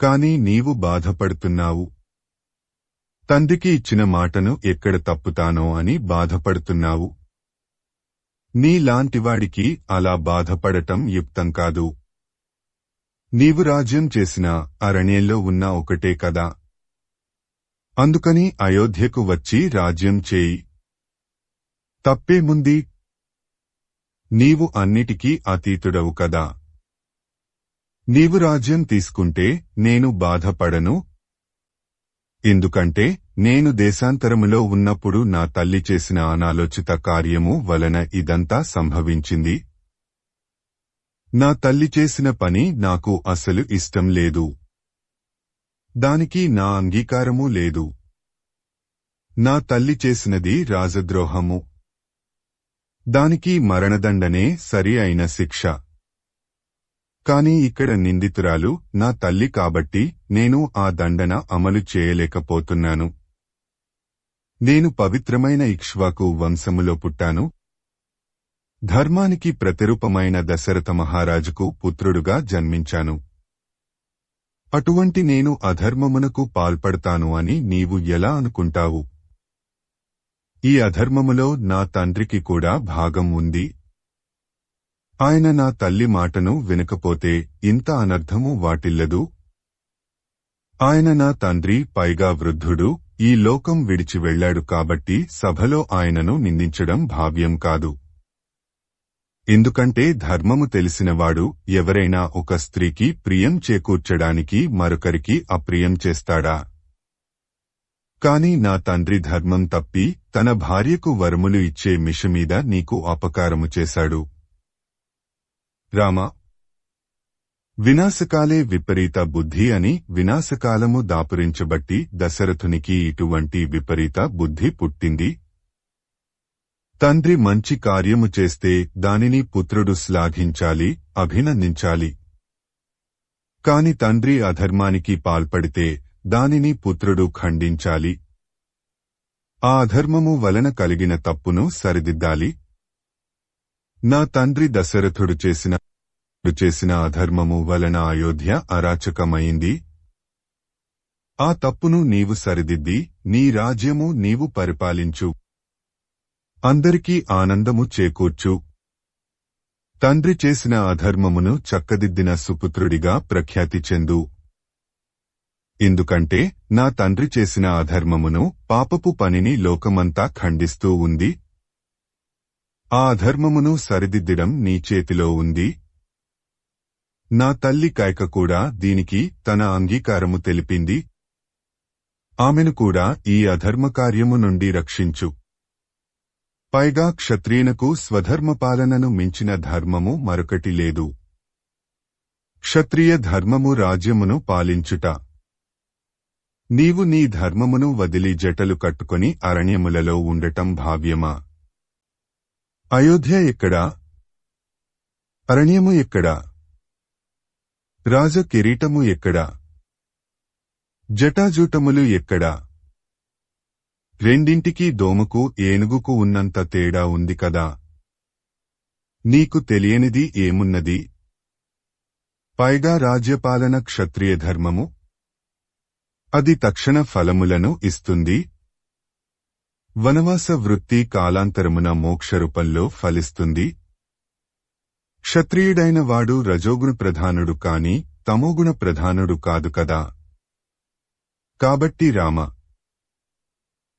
కాని నీవు బాధపడుతున్నావు. తండ్రికి ఇచ్చిన మాటను ఎక్కడ తప్పుతానో అని బాధపడుతున్నావు. నీలాంటివాడికి అలా బాధపడటం యుక్తం కాదు. నీవు రాజ్యం చేసినా అరణ్యంలో ఉన్న ఒకటే కదా. అందుకని అయోధ్యకు వచ్చి రాజ్యం చేయి. తప్పేముంది? నీవు అన్నిటికీ అతీతుడవు కదా. నీవు రాజ్యం తీసుకుంటే నేను బాధపడను. ఎందుకంటే నేను దేశాంతరములో ఉన్నప్పుడు నా తల్లి చేసిన అనాలోచిత కార్యము వలన ఇదంతా సంభవించింది. నా తల్లి చేసిన పని నాకు అసలు ఇష్టం లేదు. దానికి నా అంగీకారమూ లేదు. నా తల్లి చేసినది రాజద్రోహము. దానికి మరణదండనే సరి అయిన శిక్ష. కాని ఇక్కడ నిందితురాలు నా తల్లి కాబట్టి నేను ఆ దండన అమలు చేయలేకపోతున్నాను. నేను పవిత్రమైన ఇక్ష్వాకు వంశములో పుట్టాను. ధర్మానికి ప్రతిరూపమైన దశరథ మహారాజుకు పుత్రుడుగా జన్మించాను. అటువంటి నేను అధర్మమునకు పాల్పడతాను అని నీవు ఎలా అనుకుంటావు? ఈ అధర్మములో నా తండ్రికి కూడా భాగం ఉంది. ఆయన నా తల్లి మాటను వినకపోతే ఇంత అనర్థము వాటిల్లదు. ఆయన నా తండ్రి, పైగా వృద్ధుడు, ఈ లోకం విడిచి వెళ్లాడు కాబట్టి సభలో ఆయనను నిందించడం భావ్యం కాదు. ఎందుకంటే ధర్మము తెలిసినవాడు ఎవరైనా ఒక స్త్రీకి ప్రియం చేకూర్చడానికి మరొకరికి అప్రియం చేస్తాడా? కాని నా తండ్రి ధర్మం తప్పి తన భార్యకు వరములు ఇచ్చే మిషమీద నీకు అపకారము చేశాడు. రామ, వినాశకాలే విపరీత బుద్ధి అని వినాశకాలము దాపురించబట్టి దశరథునికి ఇటువంటి విపరీత బుద్ధి పుట్టింది. తండ్రి మంచి కార్యము చేస్తే దానిని పుత్రుడు శ్లాఘించాలి, అభినందించాలి. కాని తండ్రి అధర్మానికి పాల్పడితే దానిని పుత్రుడు ఖండించాలి. ఆ అధర్మము వలన కలిగిన తప్పును సరిదిద్దాలి. నా తండ్రి దశరథుడు చేసిన అధర్మము వలన అయోధ్య అరాచకమైంది. ఆ తప్పును నీవు సరిదిద్ది నీ రాజ్యము నీవు పరిపాలించు. అందరికీ ఆనందము చేకూర్చు. తండ్రి చేసిన అధర్మమును చక్కదిద్దిన సుపుత్రుడిగా ప్రఖ్యాతి చెందు. ఎందుకంటే నా తండ్రి చేసిన అధర్మమును, పాపపు పనిని లోకమంతా ఖండిస్తూ ఉంది. ఆ అధర్మమును సరిదిద్దడం నీ చేతిలో ఉంది. నా తల్లి కైక కూడా దీనికి తన అంగీకారము తెలిపింది. ఆమెను కూడా ఈ అధర్మకార్యము నుండి రక్షించు. పైగా క్షత్రియునకు స్వధర్మపాలనను మించిన ధర్మము మరొకటి లేదు. క్షత్రియ ధర్మము రాజ్యమును పాలించుట. నీవు నీ ధర్మమును వదిలి జటలు కట్టుకొని అరణ్యములలో ఉండటం భావ్యమా? అయోధ్య ఎక్కడా? అరణ్యము ఎక్కడా? రాజ కిరీటము ఎక్కడా? జటాజూటములు ఎక్కడా? రెండింటికీ దోమకు ఏనుగుకు ఉన్నంత తేడా ఉంది కదా. నీకు తెలియనిది ఏమున్నది? పైగా రాజ్యపాలన క్షత్రియ ధర్మము. అది తక్షణ ఫలములను ఇస్తుంది. వనవాస వృత్తి కాలాంతరమున మోక్షరూపంలో ఫలిస్తుంది. క్షత్రియుడైన వాడు రజోగుణ ప్రధానుడు కాని తమోగుణ ప్రధానుడు కాదు కదా. కాబట్టి రామ,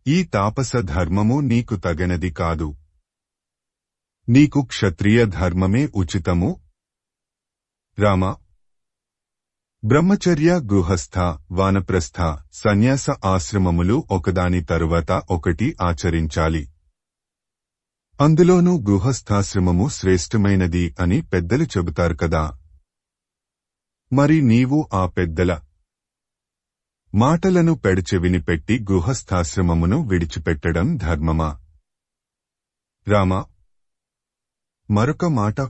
ఈ తాపస ధర్మము నీకు తగనది కాదు. నీకు క్షత్రియ ధర్మమే ఉచితము. రామ, బ్రహ్మచర్య, గృహస్థ, వానప్రస్థ, సన్యాస ఆశ్రమములు ఒకదాని తరువాత ఒకటి ఆచరించాలి. అందులోనూ గృహస్థాశ్రమము శ్రేష్టమైనది అని పెద్దలు చెబుతారు కదా. మరి నీవు ఆ పెద్దల మాటలను పెడచెవిని పెట్టి గృహస్థాశ్రమమును విడిచిపెట్టడం ధర్మమా? రామ, మరొక మాట.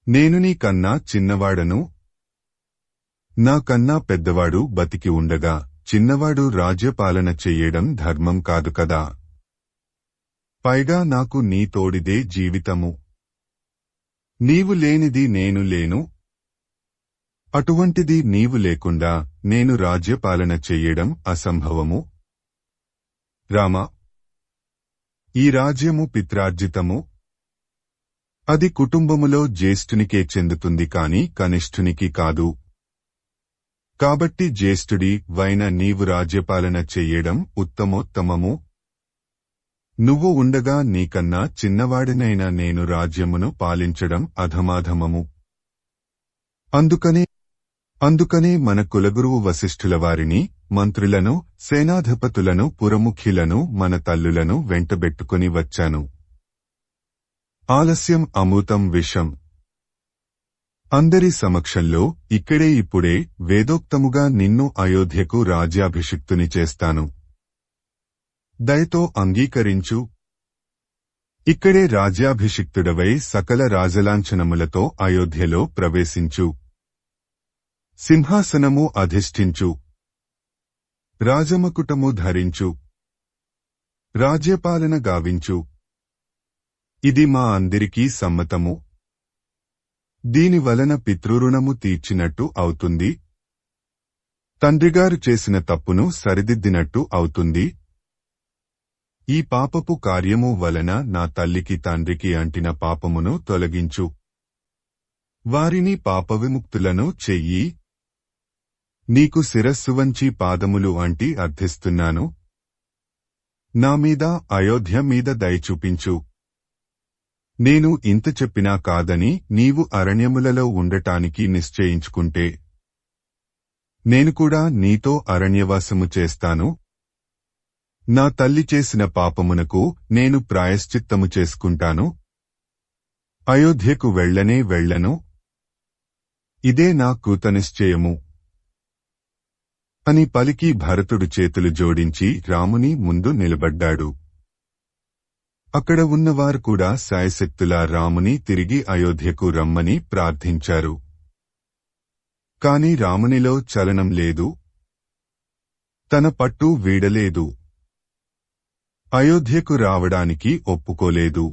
నేను నీ కన్నా చిన్నవాడను. నా కన్నా పెద్దవాడు బతికి ఉండగా చిన్నవాడు రాజ్యపాలన చెయ్యడం ధర్మం కాదు కదా. పైగా నాకు నీ తోడిదే జీవితము. నీవు లేనిది నేను లేను. అటువంటిది నీవు లేకుండా నేను రాజ్యపాలన చెయ్యడం అసంభవము. రామ, ఈ రాజ్యము పిత్రార్జితము. అది కుటుంబములో జ్యేష్ఠునికే చెందుతుంది కాని కనిష్ఠునికి కాదు. కాబట్టి జ్యేష్ఠుడి వైన నీవు రాజ్యపాలన చెయ్యడం ఉత్తమోత్తమము. నువ్వు ఉండగా నీకన్నా చిన్నవాడినైన నేను రాజ్యమును పాలించడం అధమాధమము. అందుకనే మన కులగురువు వశిష్ఠుల వారిని, మంత్రులను, సేనాధిపతులను, పురముఖ్యులను, మన తల్లులను వెంటబెట్టుకుని వచ్చాను. ఆలస్యం అమృతం విషం. అందరి సమక్షంలో ఇక్కడే ఇప్పుడే వేదోక్తముగా నిన్ను అయోధ్యకు రాజ్యాభిషిక్తుని చేస్తాను. దయతో అంగీకరించు. ఇక్కడే రాజ్యాభిషిక్తుడవై సకల రాజలాంఛనములతో అయోధ్యలో ప్రవేశించు. సింహాసనము అధిష్ఠించు. రాజమకుటము ధరించు. రాజ్యపాలన గావించు. ఇది మా అందరికీ సమ్మతము. దీనివలన పితృరుణము తీర్చినట్టు అవుతుంది. తండ్రిగారు చేసిన తప్పును సరిదిద్దినట్టు అవుతుంది. ఈ పాపపు కార్యము వలన నా తల్లికి తండ్రికి అంటిన పాపమును తొలగించు. వారిని పాపవిముక్తులను చెయ్యి. నీకు శిరస్సు వంచి పాదములు అంటి అర్థిస్తున్నాను. నా మీద, అయోధ్య మీద దయ చూపించు. నేను ఇంత చెప్పినా కాదని నీవు అరణ్యములలో ఉండటానికి నిశ్చయించుకుంటే నేను కూడా నీతో అరణ్యవాసము చేస్తాను. నా తల్లి చేసిన పాపమునకు నేను ప్రాయశ్చిత్తము చేసుకుంటాను. అయోధ్యకు వెళ్ళనే వెళ్ళను. ఇదే నా కృతనిశ్చయము అని పలికి భరతుడు చేతులు జోడించి రాముని ముందు నిలబడ్డాడు. అక్కడ ఉన్నవారు కూడా శాయశక్తులా రాముని తిరిగి అయోధ్యకు రమ్మని ప్రార్థించారు. కాని రామునిలో చలనం లేదు. తన పట్టు వీడలేదు. అయోధ్యకు రావడానికి ఒప్పుకోలేదు.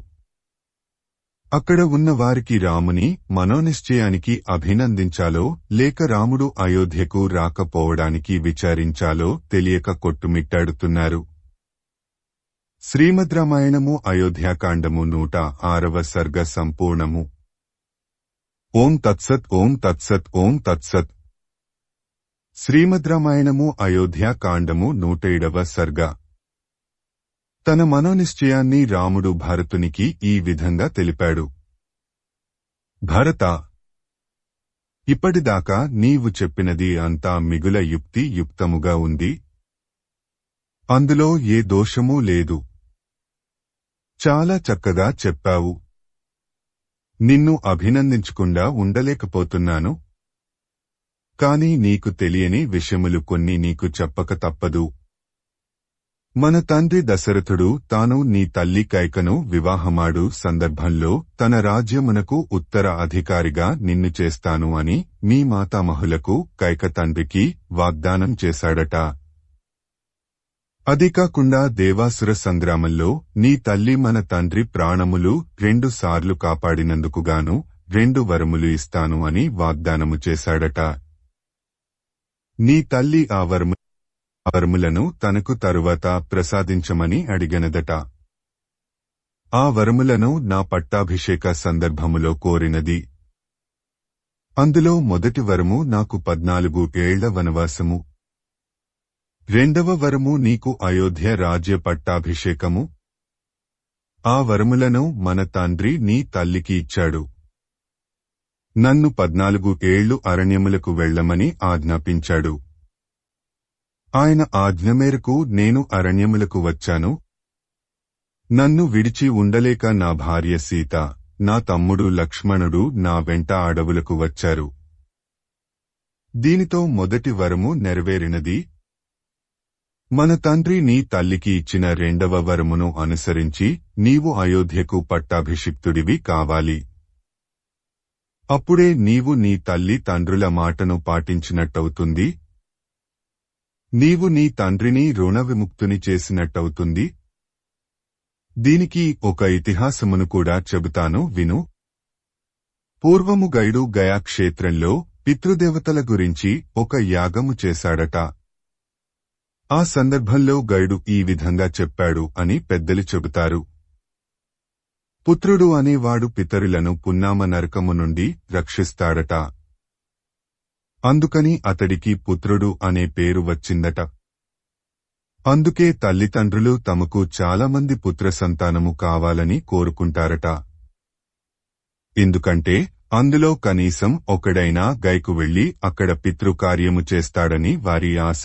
అక్కడ ఉన్నవారికి రాముని మనోనిశ్చయానికి అభినందించాలో లేక రాముడు అయోధ్యకు రాకపోవడానికి విచారించాలో తెలియక కొట్టుమిట్టాడుతున్నారు. శ్రీమద్ రామాయణము అయోధ్యాకాండము 106వ సర్గ సంపూర్ణము. ఓం తత్సత్. ఓం తత్సత్. ఓం తత్సత్. శ్రీమద్ రామాయణము అయోధ్యాకాండము 107వ సర్గ. తన మనోనిశ్చయాన్ని రాముడు భరతునికి ఈ విధంగా తెలిపాడు. భరతా, ఇప్పటిదాకా నీవు చెప్పినది అంతా మిగుల యుక్తియుక్తముగా ఉంది. అందులో ఏ దోషమూ లేదు. చాలా చక్కగా చెప్పావు. నిన్ను అభినందించకుండా ఉండలేకపోతున్నాను. కాని నీకు తెలియని విషయములు కొన్ని నీకు చెప్పక తప్పదు. మన తండ్రి దశరథుడు తాను నీ తల్లి కైకను వివాహమాడు సందర్భంలో తన రాజ్యమునకు ఉత్తర అధికారిగా నిన్ను చేస్తాను అని మీ మాతామహులకు కైక తండ్రికి వాగ్దానం చేశాడట. అది కాకుండా దేవాసుర సంగ్రామంలో నీ తల్లి మన తండ్రి ప్రాణములు 2 సార్లు కాపాడినందుకుగాను 2 వరములు ఇస్తాను అని వాగ్దానము చేశాడట. నీ తల్లి ఆ వరములను తనకు తరువాత ప్రసాదించమని అడిగనదట. ఆ వరములను నా పట్టాభిషేక సందర్భములో కోరినది. అందులో మొదటి వరము నాకు 14 ఏళ్ల వనవాసము. రెండవ వరము నీకు అయోధ్య రాజ్య పట్టాభిషేకము. ఆ వరములను మన తండ్రి నీ తల్లికి ఇచ్చాడు. నన్ను 14 ఏళ్లు అరణ్యములకు వెళ్లమని ఆజ్ఞాపించాడు. ఆయన ఆజ్ఞ మేరకు నేను అరణ్యములకు వచ్చాను. నన్ను విడిచి ఉండలేక నా భార్య సీత, నా తమ్ముడు లక్ష్మణుడు నా వెంట అడవులకు వచ్చారు. దీనితో మొదటి వరము నెరవేరినది. మన తండ్రి నీ తల్లికి ఇచ్చిన రెండవ వరమును అనుసరించి నీవు అయోధ్యకు పట్టాభిషిక్తుడివి కావాలి. అప్పుడే నీవు నీ తల్లి తండ్రుల మాటను పాటించినట్టవుతుంది. నీవు నీ తండ్రిని రుణ విముక్తుని చేసినట్టవుతుంది. దీనికి ఒక ఇతిహాసమును కూడా చెబుతాను విను. పూర్వము గైడు గయా క్షేత్రంలో పితృదేవతల గురించి ఒక యాగము చేశాడట. ఆ సందర్భంలో గైడు ఈ విధంగా చెప్పాడు అని పెద్దలు చెబుతారు. పుత్రుడు అనేవాడు పితరులను పున్నామ నరకము నుండి రక్షిస్తాడట. అందుకని అతడికి పుత్రుడు అనే పేరు వచ్చిందట. అందుకే తల్లిదండ్రులు తమకు చాలామంది పుత్ర సంతానము కావాలని కోరుకుంటారట. ఎందుకంటే అందులో కనీసం ఒకడైనా గైకు వెళ్లి అక్కడ పితృకార్యము చేస్తాడని వారి ఆశ.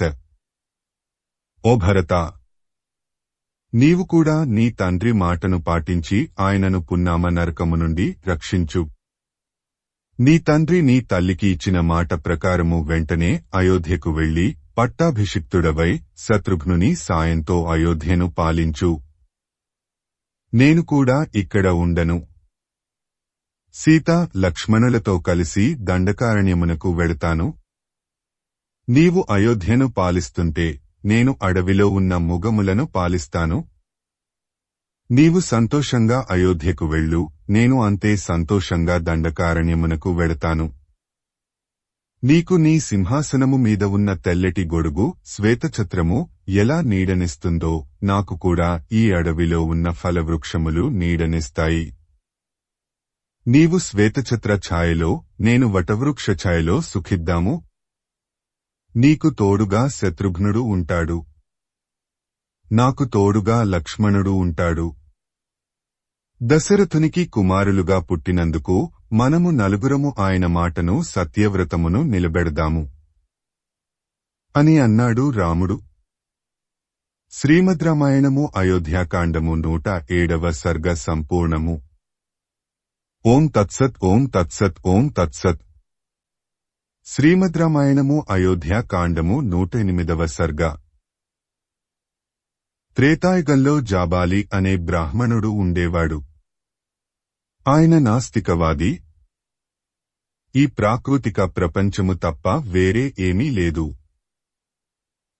ఓ భరతా, నీవు కూడా నీ తండ్రి మాటను పాటించి ఆయనను పున్నామ నరకము నుండి రక్షించు. నీ తండ్రి నీ తల్లికి ఇచ్చిన మాట ప్రకారము వెంటనే అయోధ్యకు వెళ్లి పట్టాభిషిక్తుడవై శత్రుఘ్నుని సాయంతో అయోధ్యను పాలించు. నేను కూడా ఇక్కడ ఉండను. సీత లక్ష్మణులతో కలిసి దండకారణ్యమునకు వెడతాను. నీవు అయోధ్యను పాలిస్తుంటే నేను అడవిలో ఉన్న మృగములను పాలిస్తాను. నీవు సంతోషంగా అయోధ్యకు వెళ్ళు, నేను అంతే సంతోషంగా దండకారణ్యమునకు వెడతాను. నీకు నీ సింహాసనము మీద ఉన్న తెల్లటి గొడుగు శ్వేతఛత్రము ఎలా నీడనిస్తుందో నాకు కూడా ఈ అడవిలో ఉన్న ఫలవృక్షములు నీడనిస్తాయి. నీవు శ్వేతఛత్ర ఛాయలో, నేను వటవృక్ష ఛాయలో సుఖిద్దాము. నీకు తోడుగా శత్రుఘ్నుడు ఉంటాడు, నాకు తోడుగా లక్ష్మణుడు ఉంటాడు. దశరథునికి కుమారులుగా పుట్టినందుకు మనము నలుగురము ఆయన మాటను సత్యవ్రతమును నిలబెడదాము అని అన్నాడు రాముడు. శ్రీమద్ రామాయణము అయోధ్యాకాండము 107వ సర్గ సంపూర్ణము. ఓం తత్సత్ ఓం తత్సత్ ఓం తత్సత్. శ్రీమద్ రామాయణము అయోధ్యాకాండము 108వ సర్గ. త్రేతాయుగంలో జాబాలి అనే బ్రాహ్మణుడు ఉండేవాడు. ఆయన నాస్తికవాది. ఈ ప్రాకృతిక ప్రపంచము తప్ప వేరే ఏమీ లేదు.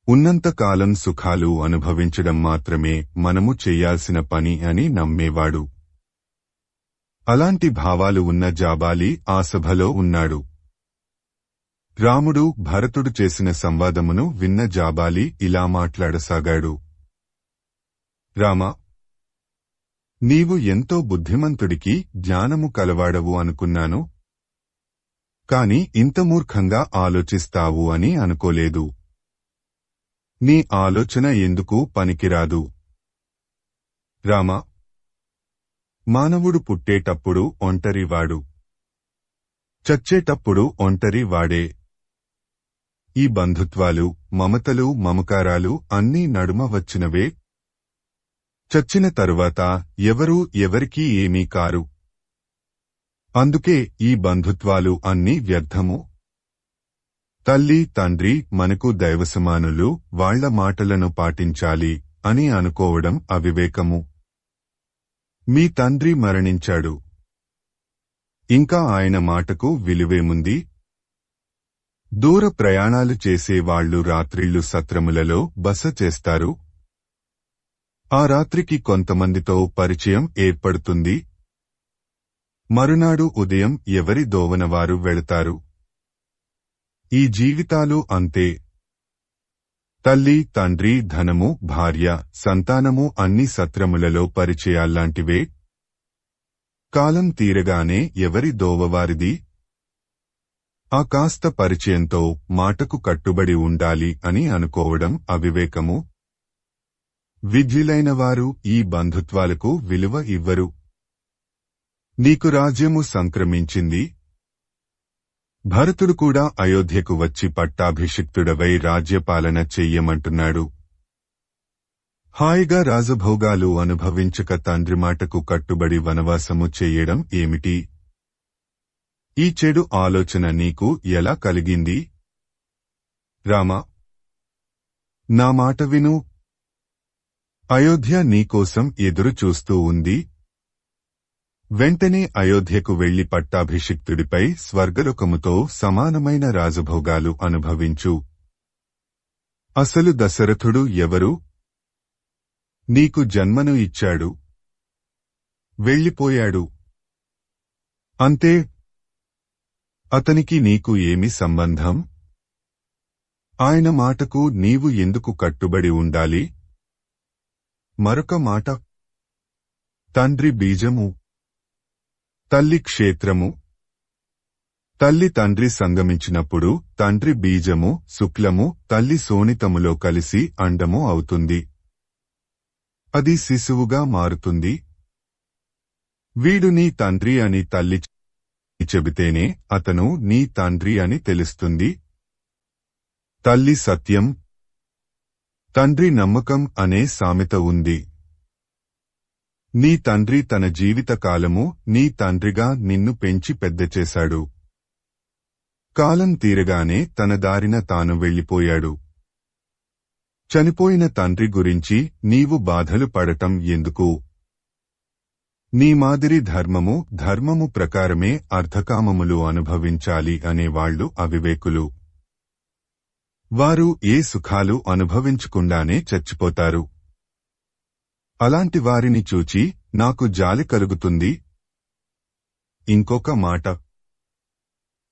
ఉన్నంతకాలం సుఖాలు అనుభవించడం మాత్రమే మనము చెయ్యాల్సిన పని అని నమ్మేవాడు. అలాంటి భావాలు ఉన్న జాబాలి ఆ సభలో ఉన్నాడు. రాముడు భరతుడు చేసిన సంవాదమును విన్న జాబాలి ఇలా మాట్లాడసాగాడు. రామా, నీవు ఎంతో బుద్ధిమంతుడికి జ్ఞానము కలవాడవు అనుకున్నాను. కాని ఇంత మూర్ఖంగా ఆలోచిస్తావు అని అనుకోలేదు. నీ ఆలోచన ఎందుకు పనికిరాదు. రామా, మానవుడు పుట్టేటప్పుడు ఒంటరివాడు, చచ్చేటప్పుడు ఒంటరి వాడే. ఈ బంధుత్వాలు, మమతలు, మమకారాలు అన్నీ నడుమ వచ్చినవే. చచ్చిన తరువాత ఎవరూ ఎవరికీ ఏమీ కారు. అందుకే ఈ బంధుత్వాలు అన్నీ వ్యర్థము. తల్లి తండ్రి మనకు దైవసమానులు, వాళ్ల మాటలను పాటించాలి అని అనుకోవడం అవివేకము. మీ తండ్రి మరణించాడు, ఇంకా ఆయన మాటకు విలువేముంది? దూర ప్రయాణాలు చేసేవాళ్లు రాత్రిళ్లు సత్రములలో బస చేస్తారు. ఆ రాత్రికి కొంతమందితో పరిచయం ఏర్పడుతుంది. మరునాడు ఉదయం ఎవరి దోవనవారు వెళతారు. ఈ జీవితాలు అంతే. తల్లి తండ్రి ధనము భార్య సంతానము అన్ని సత్రములలో పరిచయాల్లాంటివే. కాలం తీరగానే ఎవరి దోవవారిది. ఆ కాస్త పరిచయంతో మాటకు కట్టుబడి ఉండాలి అని అనుకోవడం అవివేకము. విద్యులైనవారు ఈ బంధుత్వాలకు విలువ ఇవ్వరు. నీకు రాజ్యము సంక్రమించింది. భరతుడు కూడా అయోధ్యకు వచ్చి పట్టాభిషిక్తుడవై రాజ్యపాలన చెయ్యమంటున్నాడు. హాయిగా రాజభోగాలు అనుభవించక తండ్రి మాటకు కట్టుబడి వనవాసము చెయ్యడం ఏమిటి? ఈ చెడు ఆలోచన నీకు ఎలా కలిగింది? రామా, నా మాట విను. అయోధ్య నీకోసం ఎదురు చూస్తూ ఉంది. వెంటనే అయోధ్యకు వెళ్లి పట్టాభిషిక్తుడిపై స్వర్గలోకముతో సమానమైన రాజభోగాలు అనుభవించు. అసలు దశరథుడు ఎవరు? నీకు జన్మను ఇచ్చాడు, వెళ్ళిపోయాడు. అంతే. అతనికి నీకు ఏమి సంబంధం? ఆయన మాటకు నీవు ఎందుకు కట్టుబడి ఉండాలి? మరొక మాట, తండ్రి బీజము, తల్లి క్షేత్రము. తల్లి తండ్రి సంగమించినప్పుడు తండ్రి బీజము, శుక్లము, తల్లి శోణితములో కలిసి అండము అవుతుంది. అది శిశువుగా మారుతుంది. వీడు నీ తండ్రి అని తల్లి చెబితేనే అతను నీ తండ్రి అని తెలుస్తుంది. తల్లి సత్యం, తండ్రి నమ్మకం అనే సామెత ఉంది. నీ తండ్రి తన జీవితకాలము నీ తండ్రిగా నిన్ను పెంచి పెద్ద చేశాడు. కాలం తీరగానే తన దారిన తాను వెళ్ళిపోయాడు. చనిపోయిన తండ్రి గురించి నీవు బాధలు పడటం ఎందుకు? నీ మాదిరి ధర్మము ప్రకారమే అర్ధకామములు అనుభవించాలి అనేవాళ్లు అవివేకులు. వారు ఏ సుఖాలు అనుభవించకుండానే చచ్చిపోతారు. అలాంటి వారిని చూచి నాకు జాలి కలుగుతుంది. ఇంకొక మాట,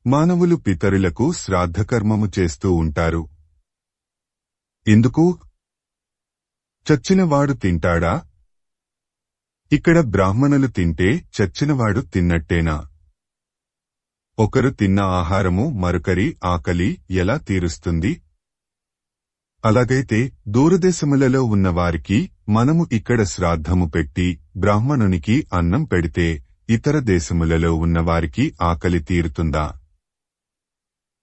మానవులు పితరులకు శ్రాద్ధకర్మము చేస్తూ ఉంటారు. ఎందుకు? చచ్చినవాడు తింటాడా? ఇక్కడ బ్రాహ్మణులు తింటే చచ్చినవాడు తిన్నట్టేనా? ఒకరు తిన్న ఆహారము మరొకరి ఆకలి ఎలా తీరుస్తుంది? అలాగైతే దూరదేశములలో ఉన్నవారికి మనము ఇక్కడ శ్రాద్ధము పెట్టి బ్రాహ్మణునికి అన్నం పెడితే ఇతర దేశములలో ఉన్నవారికి ఆకలి తీరుతుందా?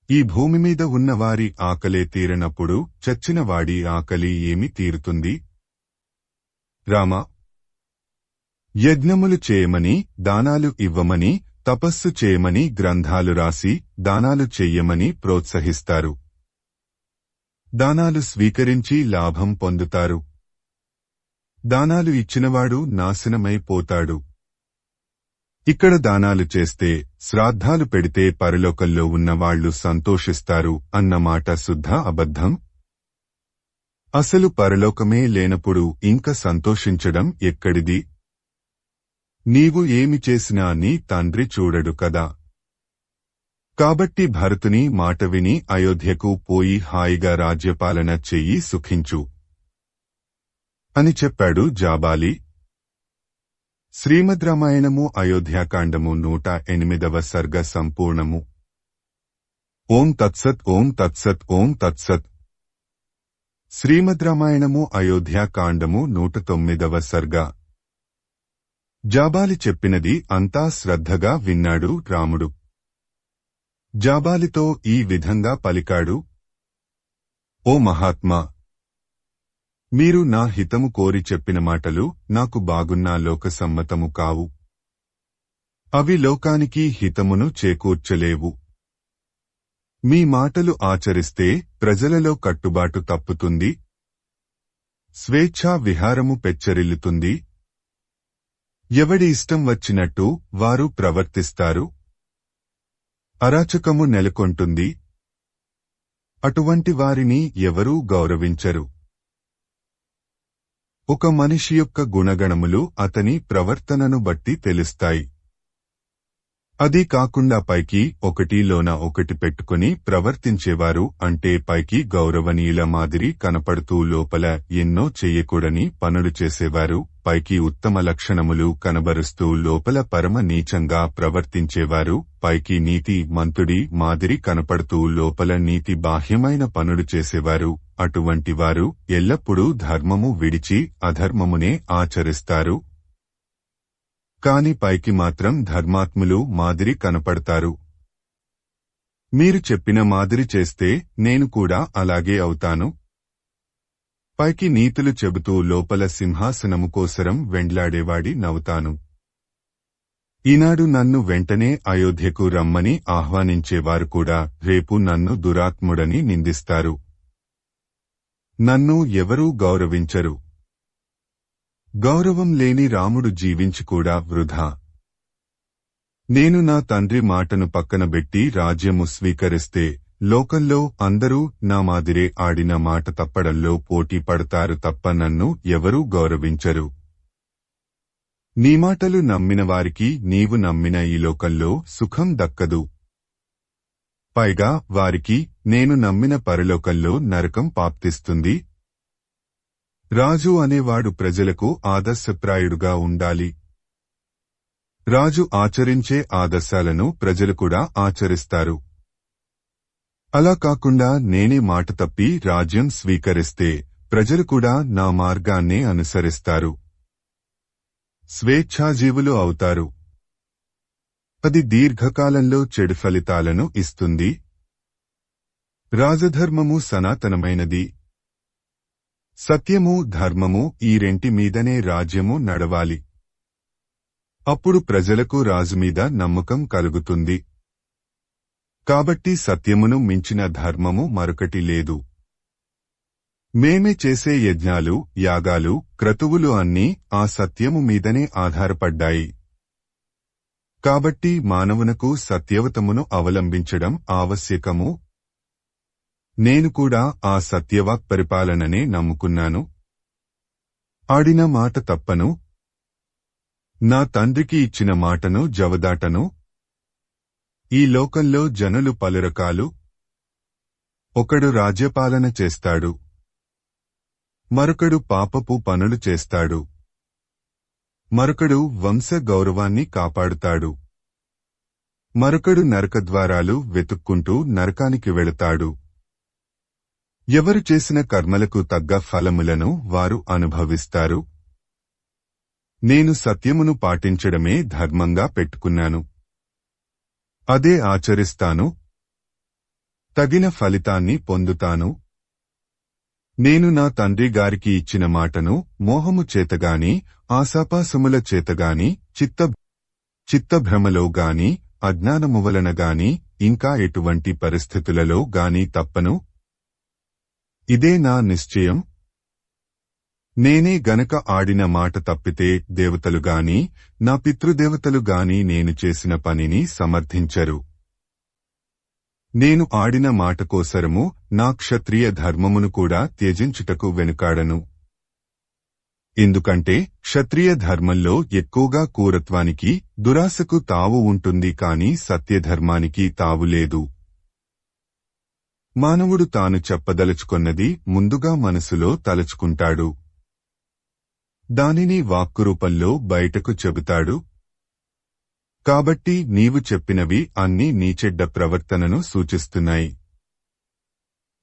ఈ భూమి మీద ఉన్నవారి ఆకలే తీరనప్పుడు చచ్చినవాడి ఆకలి ఏమి తీరుతుంది? రామ, యజ్ఞములు చేయమని, దానాలు ఇవ్వమని, తపస్సు చేయమని గ్రంథాలు రాసి దానాలు చెయ్యమని ప్రోత్సహిస్తారు. దానాలు స్వీకరించి లాభం పొందుతారు. దానాలు ఇచ్చినవాడు నాశనమైపోతాడు. ఇక్కడ దానాలు చేస్తే, శ్రాద్ధాలు పెడితే పరలోకంలో ఉన్నవాళ్లు సంతోషిస్తారు అన్నమాట శుద్ధ అబద్ధం. అసలు పరలోకమే లేనప్పుడు ఇంక సంతోషించడం ఎక్కడిది? నీవు ఏమి చేసినా నీ తండ్రి చూడడు కదా. కాబట్టి భరతుని మాట విని అయోధ్యకు పోయి హాయిగా రాజ్యపాలన చెయ్యి సుఖించు అని చెప్పాడు జాబాలి. శ్రీమద్ రామాయణము అయోధ్యాకాండము 108వ సర్గ సంపూర్ణము. ఓం తత్సత్ ఓం తత్సత్ ఓం తత్సత్. శ్రీమద్ రామాయణము అయోధ్యాకాండము 109వ సర్గ. జాబాలి చెప్పినది అంతా శ్రద్ధగా విన్నాడు రాముడు. జాబాలితో ఈ విధంగా పలికాడు. ఓ మహాత్మా, మీరు నా హితము కోరి చెప్పిన మాటలు నాకు బాగున్నా లోకసమ్మతము కావు. అవి లోకానికి హితమును చేకూర్చలేవు. మీ మాటలు ఆచరిస్తే ప్రజలలో కట్టుబాటు తప్పుతుంది. స్వేచ్ఛా విహారము పెచ్చరిల్లుతుంది. ఎవడి ఇష్టం వచ్చినట్టు వారు ప్రవర్తిస్తారు. అరాచకము నెలకొంటుంది. అటువంటి వారిని ఎవరూ గౌరవించరు. ఒక మనిషి యొక్క గుణగణములు అతని ప్రవర్తనను బట్టి తెలుస్తాయి. అది కాకుండా పైకి ఒకటిలోన ఒకటి పెట్టుకుని ప్రవర్తించేవారు అంటే పైకి గౌరవనీయుల మాదిరి కనపడుతూ లోపల ఎన్నో చెయ్యకూడని పనులు చేసేవారు, పైకి ఉత్తమ లక్షణములు కనబరుస్తూ లోపల పరమ నీచంగా ప్రవర్తించేవారు, పైకి నీతి మంతుడి మాదిరి కనపడుతూ లోపల నీతి బాహ్యమైన పనులు చేసేవారు. అటువంటి వారు ఎల్లప్పుడూ ధర్మము విడిచి అధర్మమునే ఆచరిస్తారు. కాని పైకి మాత్రం ధర్మాత్ములు మాదిరి కనపడతారు. మీరు చెప్పిన మాదిరి చేస్తే నేను కూడా అలాగే అవుతాను. పైకి నీతులు చెబుతూ లోపల సింహాసనము కోసరం వెండ్లాడేవాడి నవ్వుతాను. ఈనాడు నన్ను వెంటనే అయోధ్యకు రమ్మని ఆహ్వానించేవారు కూడా రేపు నన్ను దురాత్ముడని నిందిస్తారు. నన్ను ఎవరూ గౌరవించరు. గౌరవం లేని రాముడు జీవించి కూడా వృధా. నేను నా తండ్రి మాటను పక్కనబెట్టి రాజ్యము స్వీకరిస్తే లోకంలో అందరూ నా మాదిరే ఆడిన మాట తప్పడంలో పోటీ పడతారు తప్ప నన్ను ఎవరూ గౌరవించరు. నీ మాటలు నమ్మిన వారికి నీవు నమ్మిన ఈ లోకంలో సుఖం దక్కదు. పైగా వారికి నేను నమ్మిన పరలోకంలో నరకం ప్రాప్తిస్తుంది. రాజు అనేవాడు ప్రజలకు ఆదర్శప్రాయుడుగా ఉండాలి. రాజు ఆచరించే ఆదర్శాలను ప్రజలు కూడా ఆచరిస్తారు. అలా కాకుండా నేనే మాట తప్పి రాజ్యం స్వీకరిస్తే ప్రజలు కూడా నా మార్గాన్నే అనుసరిస్తారు. స్వేచ్ఛాజీవులు అవుతారు. అది దీర్ఘకాలంలో చెడు ఫలితాలను ఇస్తుంది. రాజధర్మము సనాతనమైనది. సత్యము, ధర్మము ఈ రెంటి మీదనే రాజ్యము నడవాలి. అప్పుడు ప్రజలకు రాజుమీద నమ్మకం కలుగుతుంది. కాబట్టి సత్యమును మించిన ధర్మము మరొకటి లేదు. మేమే చేసే యజ్ఞాలు, యాగాలు, క్రతువులు అన్నీ ఆ సత్యము మీదనే ఆధారపడ్డాయి. కాబట్టి మానవునకు సత్యవతమును అవలంబించడం ఆవశ్యకము. నేను కూడా ఆ సత్యవాక్ పరిపాలననే నమ్ముకున్నాను. ఆడిన మాట తప్పను. నా తండ్రికి ఇచ్చిన మాటను జవదాటను. ఈ లోకంలో జనులు పలురకాలు. ఒకడు రాజ్యపాలన చేస్తాడు. మరొకడు పాపపు పనులు చేస్తాడు. మరొకడు వంశ గౌరవాన్ని కాపాడుతాడు. మరొకడు నరకద్వారాలు వెతుక్కుంటూ నరకానికి వెళతాడు. ఎవరు చేసిన కర్మలకు తగ్గ ఫలములను వారు అనుభవిస్తారు. నేను సత్యమును పాటించడమే ధర్మంగా పెట్టుకున్నాను. అదే ఆచరిస్తాను. తగిన ఫలితాన్ని పొందుతాను. నేను నా తండ్రి గారికి ఇచ్చిన మాటను మోహము చేతగాని, ఆశాపాసముల చేతగాని, చిత్తభ్రమలో గాని, అజ్ఞానము వలన గాని, ఇంకా ఎటువంటి పరిస్థితులలో గాని తప్పను. ఇదే నా నిశ్చయం. నేనే గనక ఆడిన మాట తప్పితే దేవతలు గాని, నా పితృదేవతలు గాని నేను చేసిన పనిని సమర్థించరు. నేను ఆడిన మాట కోసరము నా క్షత్రియ ధర్మమును కూడా త్యజించుటకు వెనుకాడను. ఎందుకంటే క్షత్రియ ధర్మంలో ఎక్కువగా క్రూరత్వానికి, దురాశకు తావు ఉంటుంది కాని సత్యధర్మానికి తావులేదు. మానవుడు తాను చెప్పదలుచుకొన్నది ముందుగా మనసులో తలచుకుంటాడు. దానిని వాక్కురూపంలో బయటకు చెబుతాడు. కాబట్టి నీవు చెప్పినవి అన్నీ నీ చెడ్డ ప్రవర్తనను సూచిస్తున్నాయి.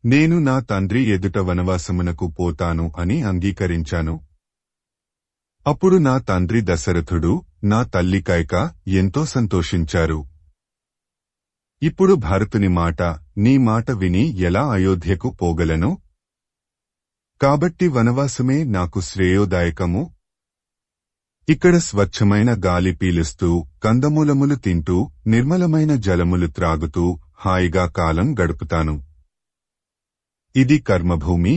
నేను నా తండ్రి ఎదుట వనవాసమునకు పోతాను అని అంగీకరించాను. అప్పుడు నా తండ్రి దశరథుడు, నా తల్లి కైక ఎంతో సంతోషించారు. ఇప్పుడు భరతుని మాట, నీ మాట విని ఎలా అయోధ్యకు పోగలను? కాబట్టి వనవాసమే నాకు శ్రేయోదాయకము. ఇక్కడ స్వచ్ఛమైన గాలి పీలుస్తూ, కందమూలములు తింటూ, నిర్మలమైన జలములు త్రాగుతూ హాయిగా కాలం గడుపుతాను. ఇది కర్మభూమి.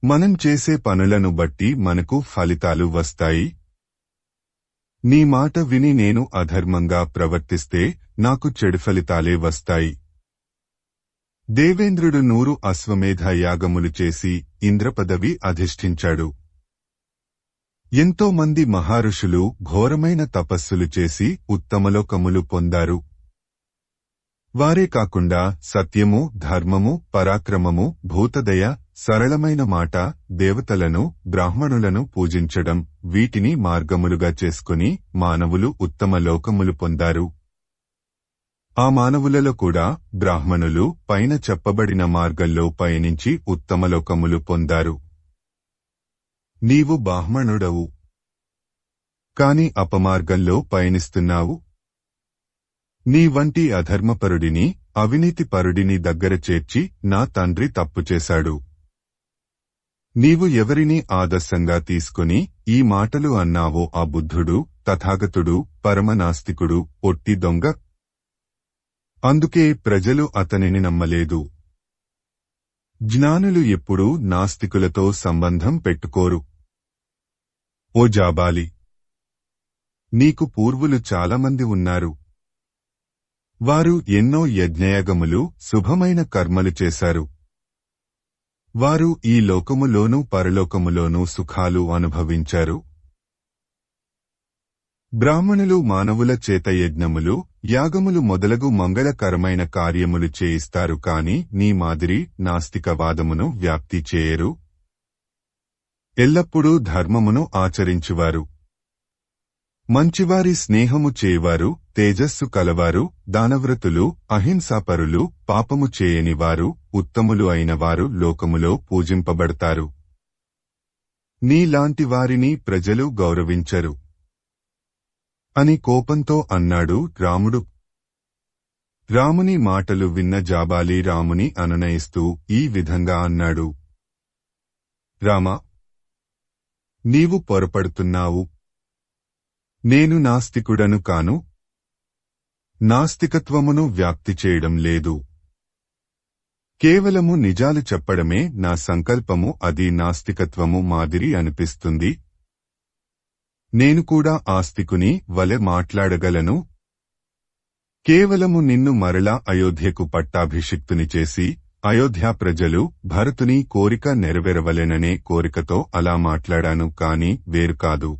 మనం చేసే పనులను బట్టి మనకు ఫలితాలు వస్తాయి. నీ మాట విని నేను అధర్మంగా ప్రవర్తిస్తే నాకు చెడు ఫలితాలే వస్తాయి. దేవేంద్రుడు 100 అశ్వమేధ యాగములు చేసి ఇంద్రపదవి అధిష్ఠించాడు. ఎంతో మంది మహారుషులు ఘోరమైన తపస్సులు చేసి ఉత్తమలోకములు పొందారు. వారే కాకుండా సత్యము, ధర్మము, పరాక్రమము, భూతదయ, సరళమైన మాట, దేవతలను, బ్రాహ్మణులను పూజించడం, వీటిని మార్గములుగా చేసుకుని మానవులు ఉత్తమ లోకములు పొందారు. ఆ మానవులలో కూడా బ్రాహ్మణులు పైన చెప్పబడిన మార్గంలో పయనించి ఉత్తమలోకములు పొందారు. నీవు బ్రాహ్మణుడవు, కాని అపమార్గంలో పయనిస్తున్నావు. నీ వంటి అధర్మపరుడిని, అవినీతిపరుడిని దగ్గర చేర్చి నా తండ్రి తప్పు చేశాడు. నీవు ఎవరిని ఆదర్శంగా తీసుకుని ఈ మాటలు అన్నావో ఆ బుద్ధుడు, తథాగతుడు, పరమనాస్తికుడు, ఒట్టి దొంగ. అందుకే ప్రజలు అతనిని నమ్మలేదు. జ్ఞానులు ఎప్పుడూ నాస్తికులతో సంబంధం పెట్టుకోరు. ఓ జాబాలి, నీకు పూర్వులు చాలామంది ఉన్నారు. వారు ఎన్నో యజ్ఞయాగములు, శుభమైన కర్మలు చేశారు. వారు ఈ లోకములోనూ పరలోకములోనూ సుఖాలు అనుభవించారు. బ్రాహ్మణులు మానవుల చేత యజ్ఞములు యాగములు మొదలగు మంగళకరమైన కార్యములు చేయిస్తారు కాని నీ మాదిరి నాస్తికవాదమును వ్యాప్తి చేయరు. ఎల్లప్పుడూ ధర్మమును ఆచరించువారు, మంచివారి స్నేహము చేయవారు, తేజస్సు కలవారు, దానవ్రతులు, అహింసాపరులు, పాపము చేయనివారు, ఉత్తములు అయిన వారు లోకములో పూజింపబడతారు. నీలాంటి వారిని ప్రజలు గౌరవించరు అని కోపంతో అన్నాడు రాముడు. రాముని మాటలు విన్న జాబాలి రాముని అనునయిస్తూ ఈ విధంగా అన్నాడు. రామా, నీవు పొరపడుతున్నావు. నేను నాస్తికుడను కాను. నాస్తికత్వమును వ్యాప్తి చేయడం లేదు. కేవలము నిజాలు చెప్పడమే నా సంకల్పము. అది నాస్తికత్వము మాదిరి అనిపిస్తుంది. నేను కూడా ఆస్తికుని వలె మాట్లాడగలను. కేవలము నిన్ను మరలా అయోధ్యకు పట్టాభిషిక్తుని చేసి అయోధ్యా ప్రజలు భరతుని కోరిక నెరవేరవలెననే కోరికతో అలా మాట్లాడాను కాని వేరు కాదు